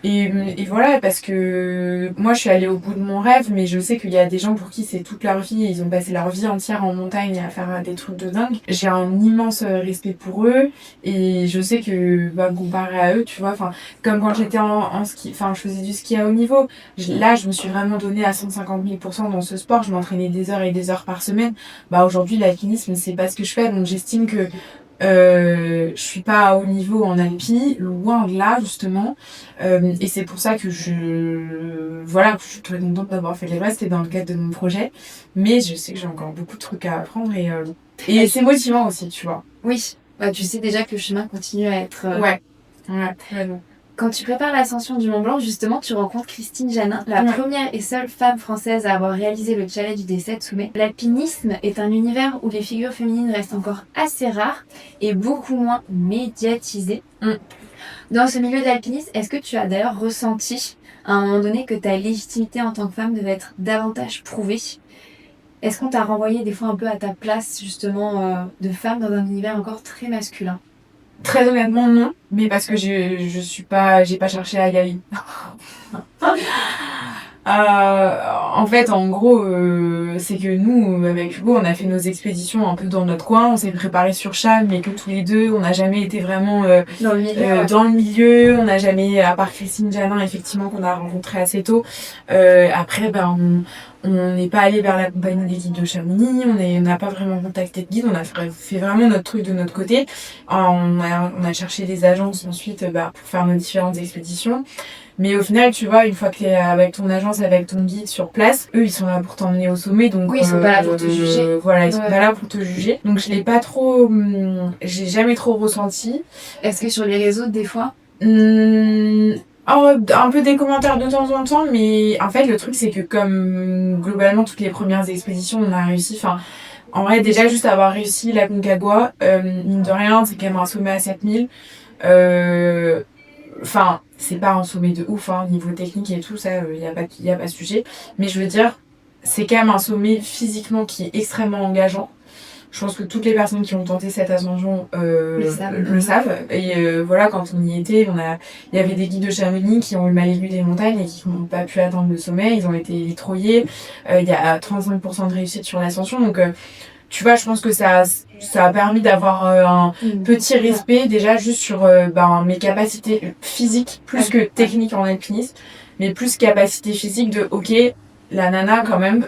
Et voilà, parce que moi je suis allée au bout de mon rêve, mais je sais qu'il y a des gens pour qui c'est toute leur vie et ils ont passé leur vie entière en montagne à faire des trucs de dingue. J'ai un immense respect pour eux et je sais que, bah, comparé à eux, tu vois, enfin, comme quand j'étais en ski, enfin, je faisais du ski à haut niveau. Là, je me suis vraiment donnée à 150 000% dans ce sport. Je m'entraînais des heures et des heures par semaine. Bah, aujourd'hui, l'alpinisme, c'est pas ce que je fais, donc j'estime que je suis pas à haut niveau en alpi, loin de là justement, et c'est pour ça que voilà, je suis très contente d'avoir fait l'Everest et dans le cadre de mon projet, mais je sais que j'ai encore beaucoup de trucs à apprendre et c'est motivant aussi, tu vois. Oui, bah, tu sais déjà que le chemin continue à être... Ouais, vraiment. Quand tu prépares l'ascension du Mont Blanc, justement, tu rencontres Christine Janin, la première et seule femme française à avoir réalisé le challenge des 7 sommets. L'alpinisme est un univers où les figures féminines restent encore assez rares et beaucoup moins médiatisées. Dans ce milieu d'alpinisme, est-ce que tu as d'ailleurs ressenti à un moment donné que ta légitimité en tant que femme devait être davantage prouvée? Est-ce qu'on t'a renvoyé des fois un peu à ta place justement de femme dans un univers encore très masculin? Très honnêtement, non, mais parce que j'ai pas cherché à y aller. En fait, en gros, c'est que nous, avec Hugo, on a fait nos expéditions un peu dans notre coin, on s'est préparé sur Cham, mais que tous les deux, on n'a jamais été vraiment Dans le milieu, dans le milieu, on n'a jamais, à part Christine Janin, effectivement, qu'on a rencontré assez tôt. Après, ben, on n'est pas allé vers la compagnie des guides de Chamonix, on n'a pas vraiment contacté de guide, on a fait vraiment notre truc de notre côté. On a cherché des agences ensuite bah, pour faire nos différentes expéditions. Mais au final, tu vois, une fois que t'es avec ton agence, avec ton guide sur place, eux, ils sont là pour t'emmener au sommet. Donc, oui, ils sont pas là pour te juger. Voilà, ils sont pas là pour te juger. Donc, je l'ai pas trop... j'ai jamais trop ressenti. Est-ce que sur les réseaux, des fois? Un peu des commentaires de temps en temps, mais en fait, le truc, c'est que comme globalement, toutes les premières expéditions, on a réussi... Enfin, en vrai, déjà, juste avoir réussi la Concagua, mine de rien, c'est quand même un sommet à 7000. enfin, c'est pas un sommet de ouf, hein, niveau technique et tout, ça, y a pas de sujet. Mais je veux dire, c'est quand même un sommet physiquement qui est extrêmement engageant. Je pense que toutes les personnes qui ont tenté cette ascension le savent. Et voilà, quand on y était, il y avait des guides de Chamonix qui ont eu mal aigu des montagnes et qui n'ont pas pu atteindre le sommet. Ils ont été vitroyés. Il y a 35% de réussite sur l'ascension. Donc, tu vois, je pense que ça a permis d'avoir un petit respect déjà juste sur mes capacités physiques, plus que techniques en alpinisme, mais plus capacité physique de, ok, la nana, quand même,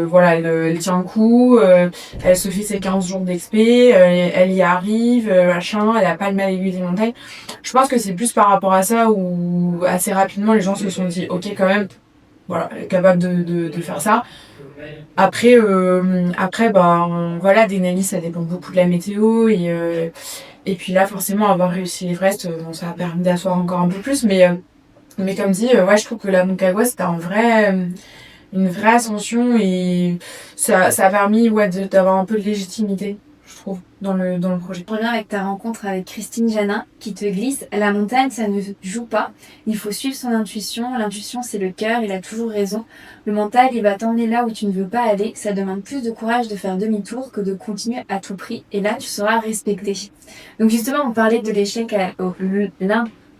voilà, elle tient le coup, elle se fait ses 15 jours d'expé, elle y arrive, machin, elle a pas le mal aigu des montagnes. Je pense que c'est plus par rapport à ça où, assez rapidement, les gens se sont dit, ok, quand même, voilà, elle est capable de faire ça. Après, voilà, Denali, ça dépend beaucoup de la météo, et puis là, forcément, avoir réussi l'Everest, bon, ça a permis d'asseoir encore un peu plus, mais comme dit, ouais, je trouve que la Aconcagua, c'était une vraie ascension et ça a permis d'avoir un peu de légitimité, je trouve, dans le projet. Je reviens avec ta rencontre avec Christine Janin qui te glisse. La montagne, ça ne joue pas. Il faut suivre son intuition. L'intuition, c'est le cœur. Il a toujours raison. Le mental, il va t'emmener là où tu ne veux pas aller. Ça demande plus de courage de faire demi-tour que de continuer à tout prix. Et là, tu seras respecté. Donc justement, on parlait de l'échec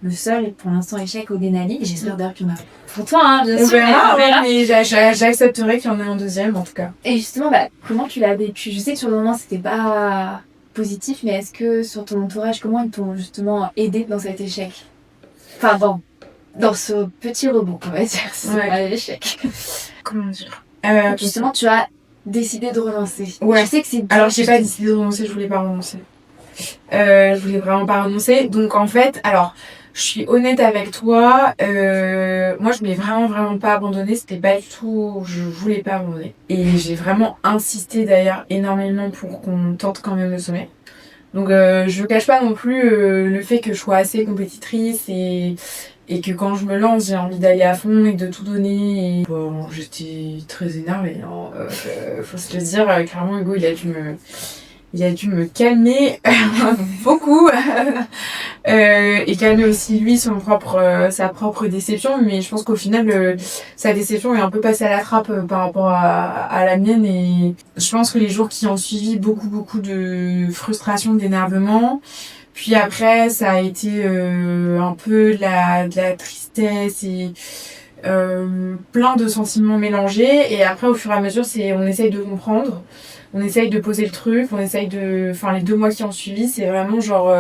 le seul, pour l'instant, échec au Denali. J'espère d'ailleurs qu'il y en a pour toi, hein, bien sûr. On verra, mais j'accepterai qu'il y en ait un deuxième, en tout cas. Et justement, comment tu l'as vécu? Je sais que sur le moment, c'était pas positif, mais est-ce que sur ton entourage, comment ils t'ont justement aidé dans cet échec? Enfin, dans ce petit rebond, on va dire, c'est pas l'échec. Comment dire? Justement, tu as décidé de relancer. Ouais. Je sais que c'est dur. Alors, j'ai pas décidé de renoncer, je voulais pas renoncer. Je voulais vraiment pas renoncer. Donc, en fait, alors, je suis honnête avec toi, moi je voulais vraiment pas abandonner, c'était pas du tout, je voulais pas abandonner. Et j'ai vraiment insisté d'ailleurs énormément pour qu'on tente quand même le sommet. Donc je cache pas non plus le fait que je sois assez compétitrice et que quand je me lance j'ai envie d'aller à fond et de tout donner. Et... Bon, j'étais très énervée, hein. Faut se le dire, clairement Hugo il a dû me calmer beaucoup et calmer aussi lui sa propre déception, mais je pense qu'au final sa déception est un peu passée à la trappe par rapport à la mienne, et je pense que les jours qui ont suivi, beaucoup de frustration, d'énervement, puis après ça a été un peu de la tristesse et plein de sentiments mélangés, et après au fur et à mesure on essaye de comprendre, on essaye de poser le truc, les 2 mois qui ont suivi, c'est vraiment genre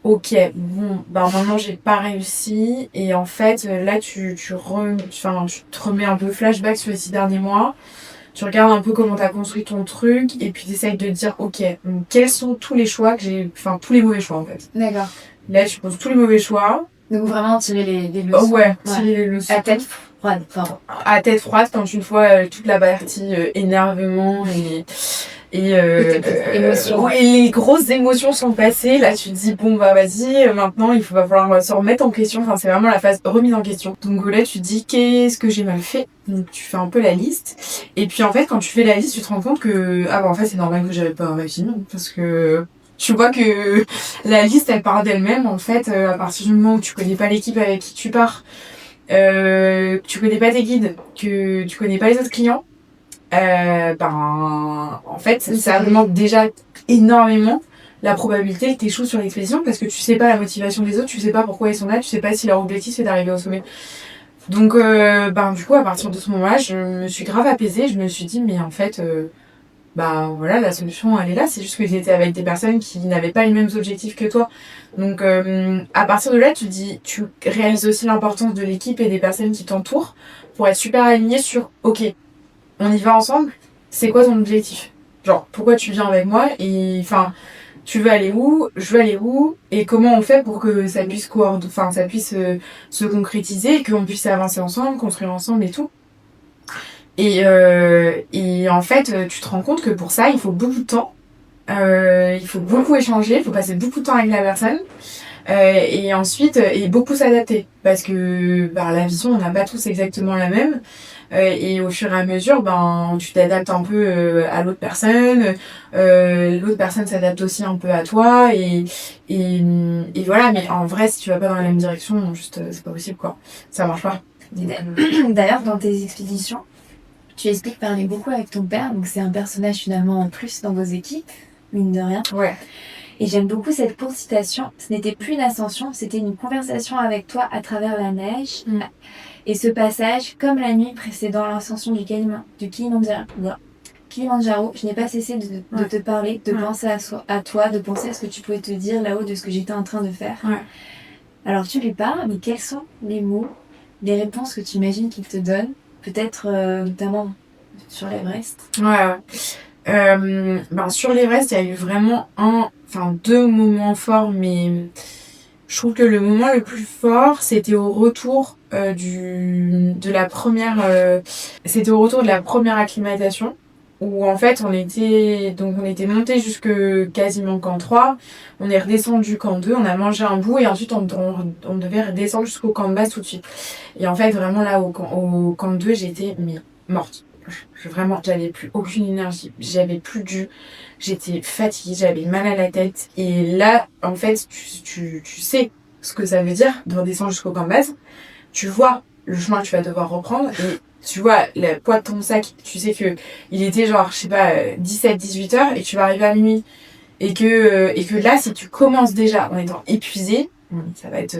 ok, bon, maintenant j'ai pas réussi, et en fait là tu te remets un peu flashback sur les 6 derniers mois, tu regardes un peu comment t'as construit ton truc, et puis t'essayes de te dire ok, donc, quels sont tous les choix tous les mauvais choix en fait. D'accord. Là tu poses tous les mauvais choix. Donc vraiment tirer les leçons. Tirer les leçons. À tête froide, pardon. À tête froide, quand une fois toute la partie énervement et les grosses émotions sont passées, là tu te dis bon vas-y, maintenant va falloir se remettre en question, enfin c'est vraiment la phase remise en question. Donc là tu te dis qu'est-ce que j'ai mal fait, donc tu fais un peu la liste, et puis en fait quand tu fais la liste tu te rends compte que en fait c'est normal que j'avais pas réussi, parce que tu vois que la liste elle part d'elle-même en fait, à partir du moment où tu connais pas l'équipe avec qui tu pars, tu connais pas tes guides, que tu connais pas les autres clients, en fait ça augmente déjà énormément la probabilité que t'échoues sur l'expédition, parce que tu sais pas la motivation des autres, tu sais pas pourquoi ils sont là, tu sais pas si leur objectif c'est d'arriver au sommet. Donc du coup à partir de ce moment-là je me suis grave apaisée, je me suis dit mais en fait voilà, la solution elle est là, c'est juste que j'étais avec des personnes qui n'avaient pas les mêmes objectifs que toi. Donc à partir de là tu réalises aussi l'importance de l'équipe et des personnes qui t'entourent pour être super aligné sur ok, on y va ensemble, c'est quoi ton objectif, genre pourquoi tu viens avec moi, et tu veux aller où, je veux aller où, et comment on fait pour que ça puisse se concrétiser, qu'on puisse avancer ensemble, construire ensemble et tout. Et en fait, tu te rends compte que pour ça, il faut beaucoup de temps. Il faut beaucoup échanger, il faut passer beaucoup de temps avec la personne. Et ensuite, et beaucoup s'adapter. Parce que la vision, on n'a pas tous exactement la même. Et au fur et à mesure, tu t'adaptes un peu à l'autre personne s'adapte aussi un peu à toi, et voilà. Mais en vrai, si tu vas pas dans la même direction, juste, c'est pas possible, quoi. Ça marche pas. D'ailleurs, dans tes expéditions, tu expliques parler beaucoup avec ton père, donc c'est un personnage finalement en plus dans vos équipes, mine de rien. Ouais. Et j'aime beaucoup cette courte citation. Ce n'était plus une ascension, c'était une conversation avec toi à travers la neige. Et ce passage, comme la nuit précédant l'ascension du Kilimandjaro, je n'ai pas cessé de te parler, de penser à toi, de penser à ce que tu pouvais te dire là-haut de ce que j'étais en train de faire. Ouais. Alors tu lui parles, mais quels sont les mots, les réponses que tu imagines qu'il te donne? Peut-être notamment sur l'Everest. Sur l'Everest, il y a eu vraiment deux moments forts, mais je trouve que le moment le plus fort, c'était au retour de la première acclimatation, où en fait on était monté jusque quasiment camp 3, on est redescendu camp 2, on a mangé un bout et ensuite on devait redescendre jusqu'au camp de base tout de suite. Et en fait vraiment là au camp 2, j'étais morte. Vraiment, j'avais plus aucune énergie, j'étais fatiguée, j'avais mal à la tête. Et là, en fait, tu sais ce que ça veut dire de redescendre jusqu'au camp de base. Tu vois le chemin que tu vas devoir reprendre et tu vois le poids de ton sac. Tu sais que il était genre, je sais pas, 17-18 heures et tu vas arriver à minuit. Et que là, si tu commences déjà en étant épuisé, ça va être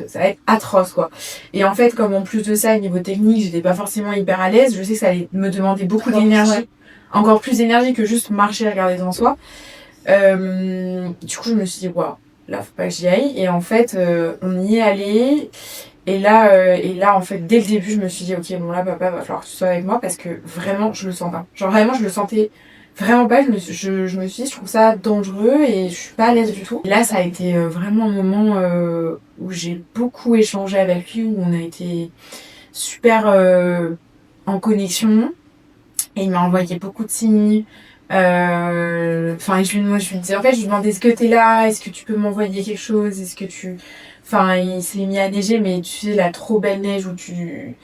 atroce, quoi. Et en fait, comme en plus de ça, niveau technique, j'étais pas forcément hyper à l'aise, je sais que ça allait me demander beaucoup d'énergie. Encore plus d'énergie que juste marcher et regarder devant soi. Du coup, je me suis dit, waouh, là, faut pas que j'y aille. Et en fait, on y est allé. Et là, en fait, dès le début, je me suis dit, ok, bon là, papa, va falloir que tu sois avec moi parce que vraiment, je le sens pas. Genre, vraiment, je le sentais vraiment pas. Je me suis dit, je trouve ça dangereux et je suis pas à l'aise du tout. Et là, ça a été vraiment un moment où j'ai beaucoup échangé avec lui, où on a été super en connexion. Et il m'a envoyé beaucoup de signes. Je lui disais, en fait, je lui demandais, est-ce que t'es là? Est-ce que tu peux m'envoyer quelque chose? Il s'est mis à neiger, mais tu sais, la trop belle neige où tu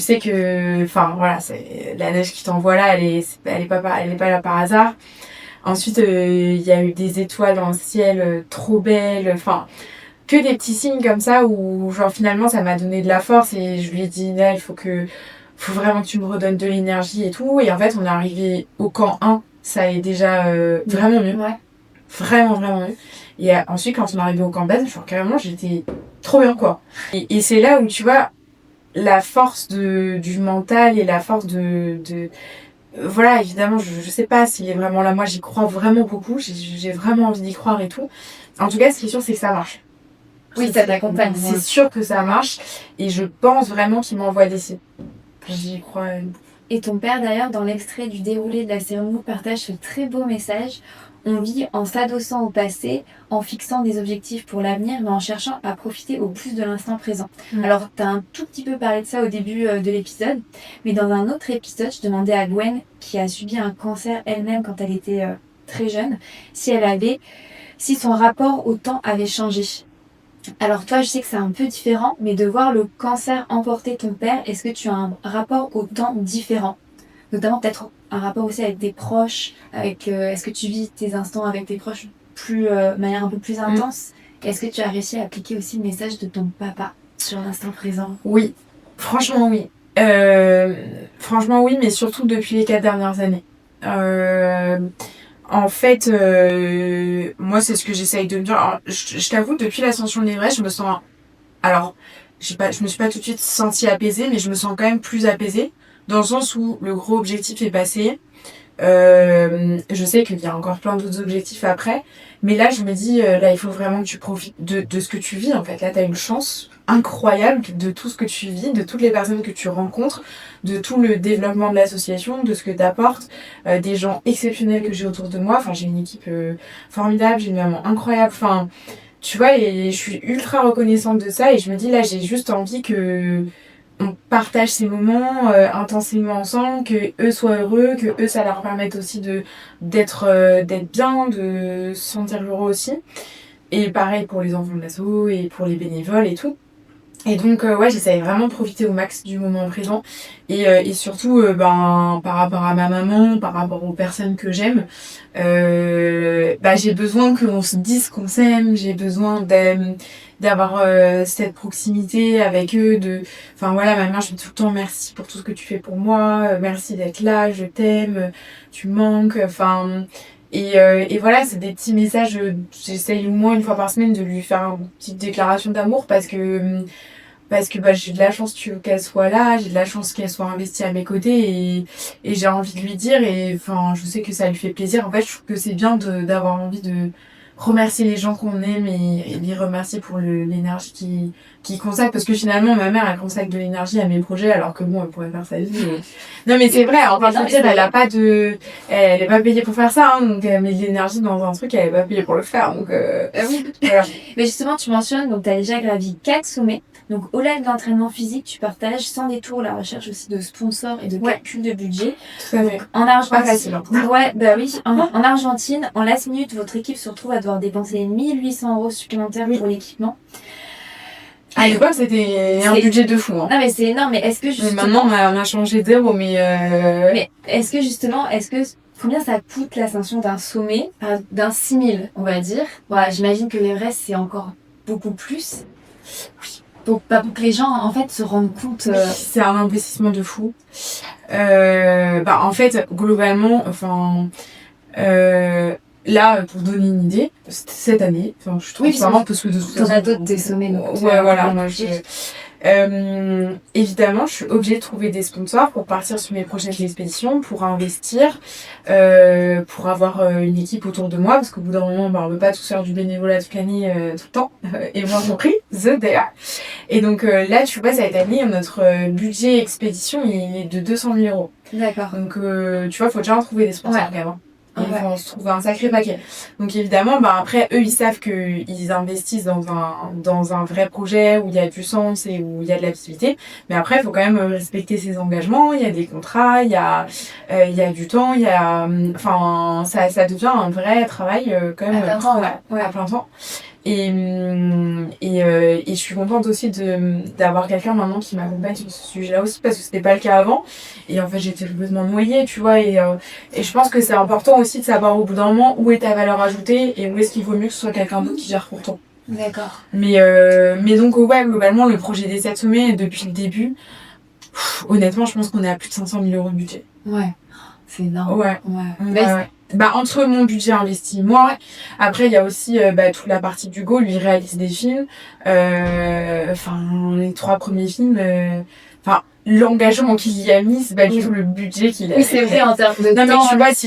sais que, c'est la neige qui t'envoie là, elle est pas là par hasard. Ensuite, il y a eu des étoiles dans le ciel trop belles, que des petits signes comme ça où, genre, finalement, ça m'a donné de la force et je lui ai dit, là, faut vraiment que tu me redonnes de l'énergie et tout. Et en fait, on est arrivé au camp 1, ça est déjà vraiment mieux. Ouais. Vraiment, vraiment mieux. Et ensuite, quand on est arrivé au camp base, genre, carrément, j'étais trop bien, quoi. Et c'est là où, tu vois, la force du mental et la force voilà, évidemment, je sais pas s'il est vraiment là. Moi, j'y crois vraiment beaucoup. J'ai vraiment envie d'y croire et tout. En tout cas, ce qui est sûr, c'est que ça marche. Oui, ça t'accompagne. C'est sûr que ça marche. Et je pense vraiment qu'il m'envoie des signes. J'y crois. Et ton père, d'ailleurs, dans l'extrait du déroulé de la cérémonie, partage ce très beau message. On vit en s'adossant au passé, en fixant des objectifs pour l'avenir, mais en cherchant à profiter au plus de l'instant présent. Alors, tu as un tout petit peu parlé de ça au début de l'épisode, mais dans un autre épisode, je demandais à Gwen, qui a subi un cancer elle-même quand elle était très jeune, si son rapport au temps avait changé. Alors toi, je sais que c'est un peu différent, mais de voir le cancer emporter ton père, est-ce que tu as un rapport au temps différent? Notamment peut-être un rapport aussi avec des proches, est-ce que tu vis tes instants avec tes proches de manière un peu plus intense? Est-ce que tu as réussi à appliquer aussi le message de ton papa sur l'instant présent? Oui, franchement oui. Franchement oui, mais surtout depuis les 4 dernières années. En fait, moi, c'est ce que j'essaye de me dire. Alors, je t'avoue, depuis l'ascension de l'Everest, je me sens... Alors, je me suis pas tout de suite sentie apaisée, mais je me sens quand même plus apaisée, dans le sens où le gros objectif est passé. Je sais qu'il y a encore plein d'autres objectifs après, mais là, je me dis, là, il faut vraiment que tu profites de ce que tu vis, en fait. Là, t'as une chance incroyable de tout ce que tu vis, de toutes les personnes que tu rencontres, de tout le développement de l'association, de ce que t'apportes, des gens exceptionnels que j'ai autour de moi. Enfin, j'ai une équipe formidable, j'ai une maman incroyable. Enfin, tu vois, et je suis ultra reconnaissante de ça, et je me dis, là, j'ai juste envie que on partage ces moments intensément ensemble, que eux soient heureux, que eux ça leur permette aussi d'être bien, de se sentir heureux aussi. Et pareil pour les enfants de l'asso et pour les bénévoles et tout. Et donc, ouais, j'essayais vraiment de profiter au max du moment présent. Et surtout, ben, par rapport à ma maman, par rapport aux personnes que j'aime, bah, j'ai besoin qu'on se dise qu'on s'aime, j'ai besoin d'avoir cette proximité avec eux. Enfin voilà, ma mère, je dis tout le temps merci pour tout ce que tu fais pour moi, merci d'être là, je t'aime, tu me manques, enfin... Et voilà, c'est des petits messages, j'essaye au moins une fois par semaine de lui faire une petite déclaration d'amour parce que bah, j'ai de la chance qu'elle soit là, j'ai de la chance qu'elle soit investie à mes côtés et j'ai envie de lui dire et enfin je sais que ça lui fait plaisir. En fait, je trouve que c'est bien d'avoir envie de remercier les gens qu'on aime et les remercier pour l'énergie qui consacre parce que finalement ma mère elle consacre de l'énergie à mes projets alors que bon elle pourrait faire sa vie. Non mais c'est vrai, enfin je veux dire elle est pas payée pour faire ça hein, donc elle met de l'énergie dans un truc elle est pas payée pour le faire donc Oui. voilà. Mais justement, tu mentionnes, donc tu as déjà gravi 4 sommets. Donc au-delà de l'entraînement physique, tu partages sans détour la recherche aussi de sponsors et de calcul de budget. Tout à fait. En Argentine, pas facile. Hein. Ouais, bah oui. En Argentine, en last minute, votre équipe se retrouve à devoir dépenser 1800 € supplémentaires pour l'équipement. À l'époque, c'était un budget de fou. Hein. Non, mais c'est énorme. Mais est-ce que justement... Mais maintenant, on a changé d'euro, mais... Mais est-ce que justement, combien ça coûte l'ascension d'un sommet, d'un 6000, on va dire? Voilà, j'imagine que l'Everest, c'est encore beaucoup plus. Oui. Pour que les gens, en fait, se rendent compte... Oui, c'est un investissement de fou. Bah, en fait, globalement, enfin... là, pour donner une idée, cette année, enfin, je trouve vraiment parce que de toute façon... T'en as d'autres des sommets. Ouais, voilà, moi, évidemment, je suis obligée de trouver des sponsors pour partir sur mes prochaines expéditions, pour investir, pour avoir une équipe autour de moi, parce qu'au bout d'un moment, bah, on ne peut pas tous faire du bénévolat toute l'année, tout le temps, et moi compris, d'ailleurs. Et donc là, tu vois, cette année, notre budget expédition, il est de 200 000 €. D'accord. Donc, tu vois, il faut déjà en trouver des sponsors quand même. Et on se trouve un sacré paquet. Donc évidemment, bah après, eux, ils savent qu'ils investissent dans un vrai projet où il y a du sens et où il y a de l'activité. Mais après, il faut quand même respecter ses engagements. Il y a des contrats, il y a du temps, il y a... Enfin, ça devient un vrai travail quand même à plein temps. Et je suis contente aussi d'avoir quelqu'un maintenant qui m'accompagne sur ce sujet-là aussi parce que c'était pas le cas avant. Et en fait, j'étais complètement noyée, tu vois. Et je pense que c'est important aussi de savoir au bout d'un moment où est ta valeur ajoutée et où est-ce qu'il vaut mieux que ce soit quelqu'un d'autre qui gère pour toi. D'accord. Mais donc, ouais, globalement, le projet des 7 sommets, depuis le début, honnêtement, je pense qu'on est à plus de 500 000 € de budget. Ouais. C'est énorme. Ouais. Bah, entre mon budget investi, moi, après, il y a aussi toute la partie d'Hugo, lui réalise des films. Enfin, les 3 premiers films, l'engagement qu'il y a mis, c'est pas du tout le budget qu'il a. Oui, c'est vrai en termes de temps. Non, mais tu vois, si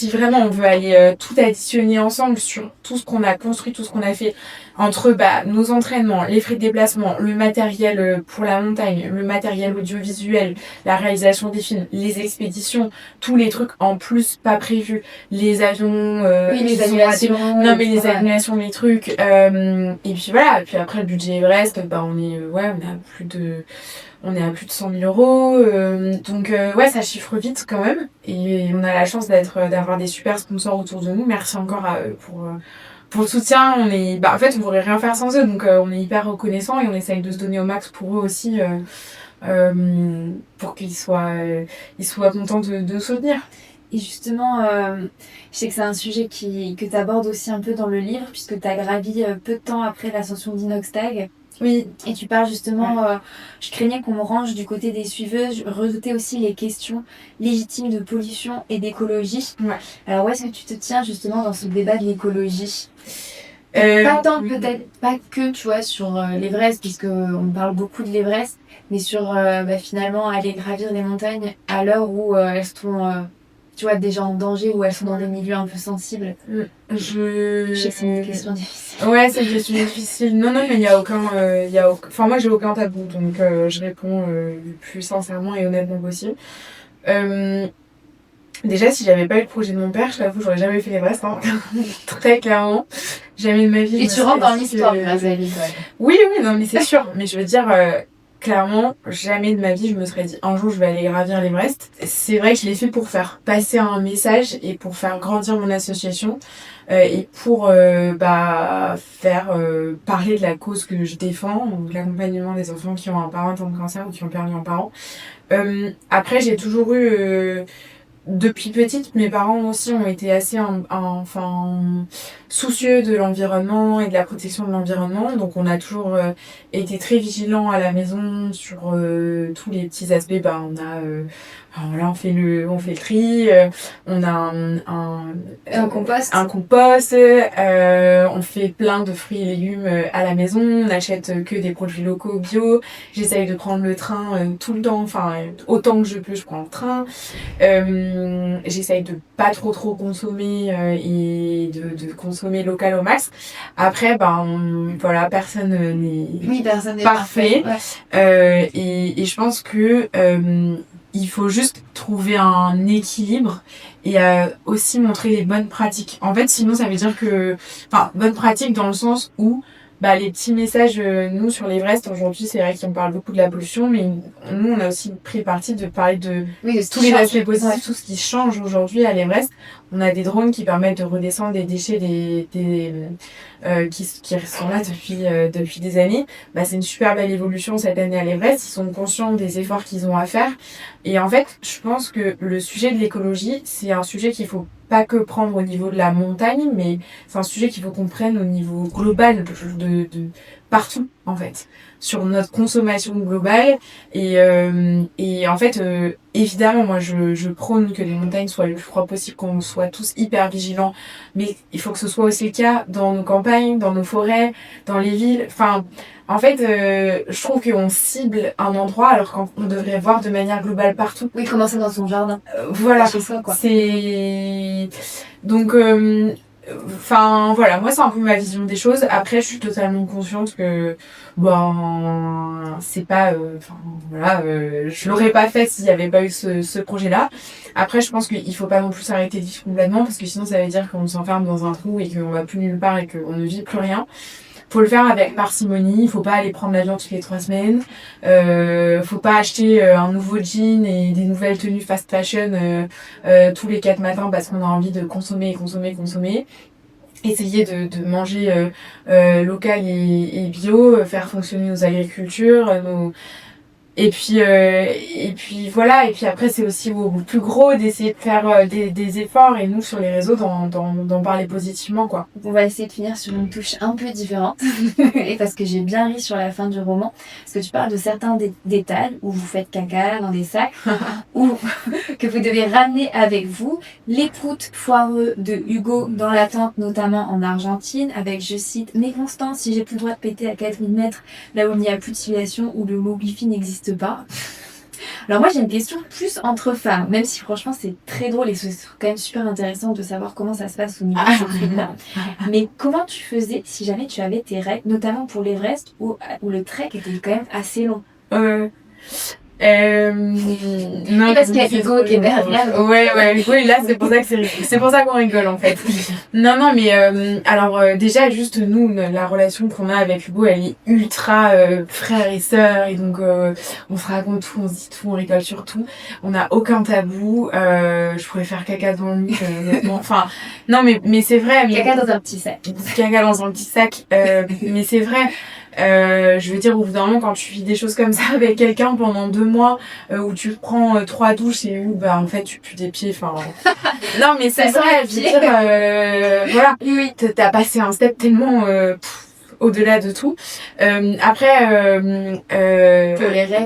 vraiment on veut aller tout additionner ensemble sur tout ce qu'on a construit, tout ce qu'on a fait, entre nos entraînements, les frais de déplacement, le matériel pour la montagne, le matériel audiovisuel, la réalisation des films, les expéditions, tous les trucs en plus pas prévus, les avions, les annulations. Non, mais les annulations, les trucs, et puis voilà, et puis après le budget Everest, on est à plus de 100 000 €, donc ouais, ça chiffre vite quand même, et on a la chance d'avoir des super sponsors autour de nous. Merci encore à eux pour le soutien. En fait, on pourrait rien faire sans eux, donc on est hyper reconnaissants et on essaye de se donner au max pour eux aussi, pour qu'ils soient contents de nous soutenir. Et justement, je sais que c'est un sujet que tu abordes aussi un peu dans le livre, puisque tu as gravi peu de temps après l'ascension d'Inoxtag. Oui. Et tu parles justement, je craignais qu'on me range du côté des suiveuses, je redoutais aussi les questions légitimes de pollution et d'écologie. Ouais. Alors où est-ce que tu te tiens justement dans ce débat de l'écologie ? Pas tant peut-être, pas que tu vois sur l'Everest, puisqu'on parle beaucoup de l'Everest, mais sur finalement aller gravir les montagnes à l'heure où elles sont... tu vois, déjà en danger ou elles sont dans des milieux un peu sensibles. Je sais que c'est une question difficile. Ouais, c'est une question difficile. Non, mais il y a aucun... Enfin, moi, j'ai aucun tabou, donc je réponds le plus sincèrement et honnêtement possible. Déjà, si j'avais pas eu le projet de mon père, je t'avoue, j'aurais jamais fait l'Everest, hein. Très clairement. Jamais de ma vie. Et tu rentres dans l'histoire, Mazalie. Oui, non, mais c'est sûr. Mais je veux dire... clairement, jamais de ma vie je me serais dit un jour je vais aller gravir l'Everest. C'est vrai que je l'ai fait pour faire passer un message et pour faire grandir mon association et pour faire parler de la cause que je défends, donc l'accompagnement des enfants qui ont un parent atteint de cancer ou qui ont perdu un parent. Après, j'ai toujours eu depuis petite, mes parents aussi ont été assez soucieux de l'environnement et de la protection de l'environnement. Donc on a toujours été très vigilants à la maison sur tous les petits aspects. Là on fait le tri, on a Un compost. un compost, on fait plein de fruits et légumes à la maison, on n'achète que des produits locaux bio. J'essaye de prendre le train tout le temps, enfin autant que je peux, je prends le train. J'essaye de pas trop consommer et de consommer local au max. Après, personne n'est parfait. Ouais. Et je pense que il faut juste trouver un équilibre et aussi montrer les bonnes pratiques. En fait, sinon ça veut dire que... bonnes pratiques dans le sens où les petits messages, nous sur l'Everest, aujourd'hui c'est vrai qu'on parle beaucoup de la pollution, mais nous on a aussi pris parti de parler de tous les aspects positifs, tout ce qui change aujourd'hui à l'Everest. On a des drones qui permettent de redescendre des déchets qui sont là depuis des années. C'est une super belle évolution cette année à l'Everest. Ils sont conscients des efforts qu'ils ont à faire. Et en fait, je pense que le sujet de l'écologie, c'est un sujet qu'il faut pas que prendre au niveau de la montagne, mais c'est un sujet qu'il faut qu'on prenne au niveau global de partout, en fait, sur notre consommation globale. Et en fait, évidemment, moi, je prône que les montagnes soient le plus propres possible, qu'on soit tous hyper vigilants, mais il faut que ce soit aussi le cas dans nos campagnes, dans nos forêts, dans les villes. En fait, je trouve qu'on cible un endroit alors qu'on devrait voir de manière globale partout. Oui, commencer dans son jardin. Voilà. Chez soi, quoi. C'est... Donc, voilà, moi c'est un peu ma vision des choses. Après, je suis totalement consciente que c'est pas, je l'aurais pas fait s'il y avait pas eu ce projet-là. Après, je pense qu'il faut pas non plus s'arrêter de vivre complètement parce que sinon ça veut dire qu'on s'enferme dans un trou et qu'on va plus nulle part et qu'on ne vit plus rien. Faut le faire avec parcimonie, il faut pas aller prendre l'avion toutes les 3 semaines, faut pas acheter un nouveau jean et des nouvelles tenues fast fashion tous les 4 matins parce qu'on a envie de consommer. Essayer de manger local et bio, faire fonctionner nos agricultures, et puis voilà, et puis après c'est aussi au plus gros d'essayer de faire des efforts et nous sur les réseaux d'en parler positivement, quoi. On va essayer de finir sur une touche un peu différente et parce que j'ai bien ri sur la fin du roman parce que tu parles de certains détails où vous faites caca dans des sacs ou que vous devez ramener avec vous, les proutes foireux de Hugo dans la tente notamment en Argentine avec, je cite, mes Constance, si j'ai plus le droit de péter à 4000 mètres là où il n'y a plus de civilisation où le mot wifi n'existe pas. Alors moi j'ai une question plus entre femmes, même si franchement c'est très drôle et c'est quand même super intéressant de savoir comment ça se passe au niveau de ce truc-là. Mais comment tu faisais si jamais tu avais tes règles, notamment pour l'Everest où le trek était quand même assez long? Non, et parce qu'il y a Hugo qui est derrière. Ouais, Hugo est là, c'est pour ça que c'est pour ça qu'on rigole en fait. Non, mais déjà juste nous, la relation qu'on a avec Hugo, elle est ultra frère et sœur et donc on se raconte tout, on se dit tout, on rigole sur tout. On n'a aucun tabou. Je pourrais faire caca dans le lit, honnêtement. Non, mais c'est vrai. Caca dans un petit sac. Caca dans un petit sac. Mais c'est vrai. Je veux dire, au bout d'un moment, quand tu vis des choses comme ça avec quelqu'un pendant 2 mois, où tu prends 3 douches et où, en fait, tu pues des pieds, non, mais c'est vrai, je veux dire, voilà. Oui. T'as passé un step tellement, au-delà de tout. Après,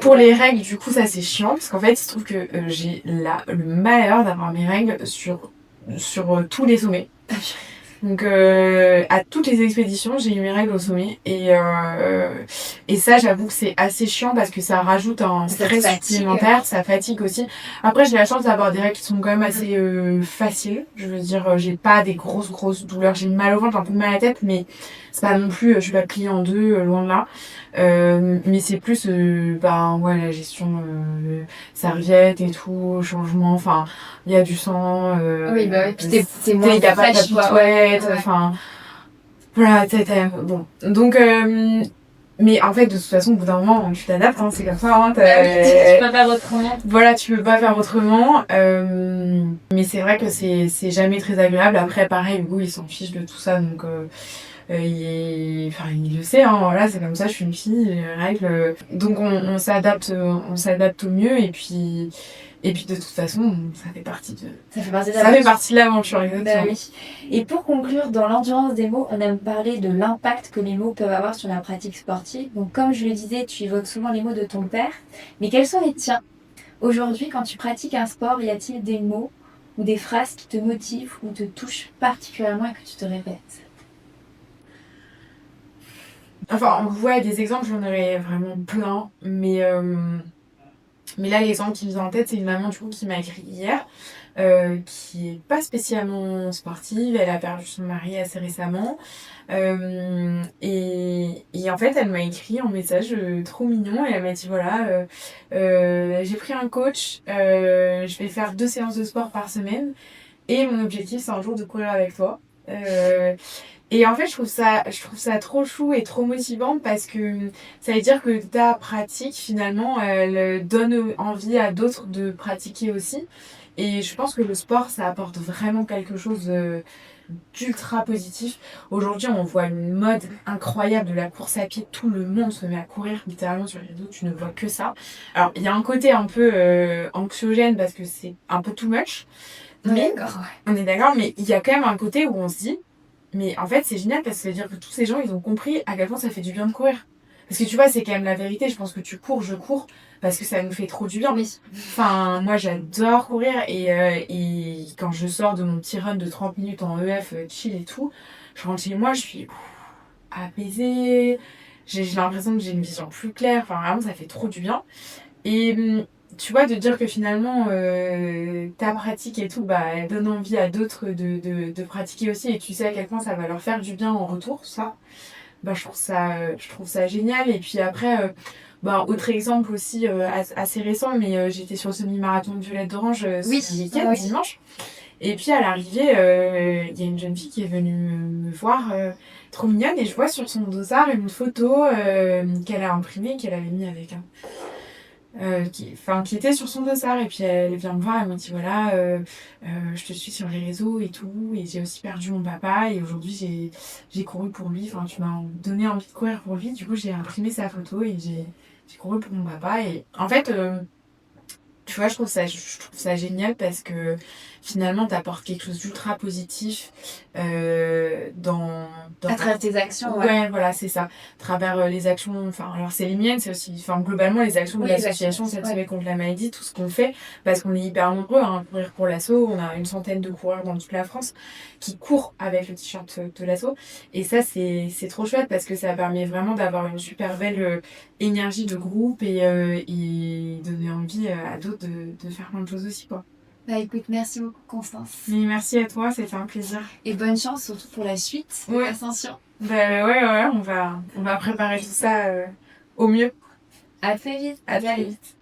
pour les règles, du coup, ça c'est chiant, parce qu'en fait, il se trouve que j'ai le malheur d'avoir mes règles sur tous les sommets. Donc à toutes les expéditions, j'ai eu mes règles au sommet et ça j'avoue que c'est assez chiant parce que ça rajoute un stress supplémentaire, ça fatigue aussi. Après j'ai la chance d'avoir des règles qui sont quand même assez faciles. Je veux dire j'ai pas des grosses douleurs, j'ai mal au ventre, j'ai un peu mal à la tête mais c'est pas non plus je suis pas pliée en deux loin de là. Mais c'est plus la gestion serviette et tout, changement, il y a du sang oui puis t'es moins il y a pas de toilette, voilà, bon. Donc Mais en fait, de toute façon, au bout d'un moment, tu t'adaptes, hein, c'est comme ça. Hein, Tu peux pas faire autrement. Voilà, tu peux pas faire autrement. Mais c'est vrai que c'est jamais très agréable. Après, pareil, Hugo, il s'en fiche de tout ça. Donc, il le sait, hein, voilà, c'est comme ça, je suis une fille, les règles. Donc, on s'adapte au mieux. Et puis, de toute façon, ça fait partie de l'aventure, Bah exactement. oui. Et pour conclure, dans l'endurance des mots, on aime parler de l'impact que les mots peuvent avoir sur la pratique sportive. Donc, comme je le disais, tu évoques souvent les mots de ton père. Mais quels sont les tiens? Aujourd'hui, quand tu pratiques un sport, y a-t-il des mots ou des phrases qui te motivent ou te touchent particulièrement et que tu te répètes? Enfin, ouais, des exemples, j'en aurais vraiment plein. Mais là, l'exemple qui me vient en tête, c'est une maman du coup qui m'a écrit hier, qui est pas spécialement sportive. Elle a perdu son mari assez récemment. Et en fait, elle m'a écrit en message trop mignon et elle m'a dit voilà, j'ai pris un coach, je vais faire 2 séances de sport par semaine et mon objectif, c'est un jour de courir avec toi. Et en fait, je trouve ça trop chou et trop motivant parce que ça veut dire que ta pratique, finalement, elle donne envie à d'autres de pratiquer aussi. Et je pense que le sport, ça apporte vraiment quelque chose d'ultra positif. Aujourd'hui, on voit une mode incroyable de la course à pied. Tout le monde se met à courir littéralement sur les réseaux. Tu ne vois que ça. Alors, il y a un côté un peu anxiogène parce que c'est un peu too much. Mais D'accord, ouais. on est d'accord, mais il y a quand même un côté où on se dit mais en fait, c'est génial parce que ça veut dire que tous ces gens, ils ont compris à quel point ça fait du bien de courir. Parce que tu vois, c'est quand même la vérité. Je pense que tu cours, je cours, parce que ça nous fait trop du bien. Oui. Enfin, moi, j'adore courir. Et quand je sors de mon petit run de 30 minutes en EF, chill et tout, je rentre chez moi, je suis apaisée. J'ai l'impression que j'ai une vision plus claire. Enfin, vraiment, ça fait trop du bien. Et tu vois, de dire que finalement, ta pratique et tout, bah, elle donne envie à d'autres de pratiquer aussi, et tu sais à quel point ça va leur faire du bien en retour, ça, bah, je trouve ça génial. Et puis après, bah, autre exemple aussi assez récent, mais j'étais sur le semi-marathon de Violette d'Orange Oui, ce week-end, oui. dimanche. Et puis à l'arrivée, il y a une jeune fille qui est venue me voir, trop mignonne, et je vois sur son dossard une photo qu'elle a imprimée, qu'elle avait mis avec un qui était sur son dossard. Et puis elle vient me voir, elle me dit voilà, je te suis sur les réseaux et tout, et j'ai aussi perdu mon papa, et aujourd'hui j'ai couru pour lui, enfin tu m'as donné envie de courir pour lui, du coup j'ai imprimé sa photo et j'ai couru pour mon papa. Et en fait, tu vois, je trouve ça génial parce que finalement t'apportes quelque chose d'ultra positif dans À travers tes actions, ouais. ouais, voilà, c'est ça. À travers les actions, enfin, alors c'est les miennes, c'est aussi, enfin, globalement, les actions de Oui, l'association exactement. Cette Ouais. Semaine contre la maladie, tout ce qu'on fait, parce qu'on est hyper nombreux hein, à courir pour l'asso. On a une centaine de coureurs dans toute la France qui courent avec le t-shirt de l'asso. Et ça, c'est trop chouette parce que ça permet vraiment d'avoir une super belle énergie de groupe et donner envie à d'autres de faire plein de choses aussi, quoi. Bah écoute, merci beaucoup Constance. Mais merci à toi, c'était un plaisir. Et bonne chance surtout pour la suite de Ouais. l'ascension. Ben ouais, on va préparer tout ça au mieux. À très vite. À très vite.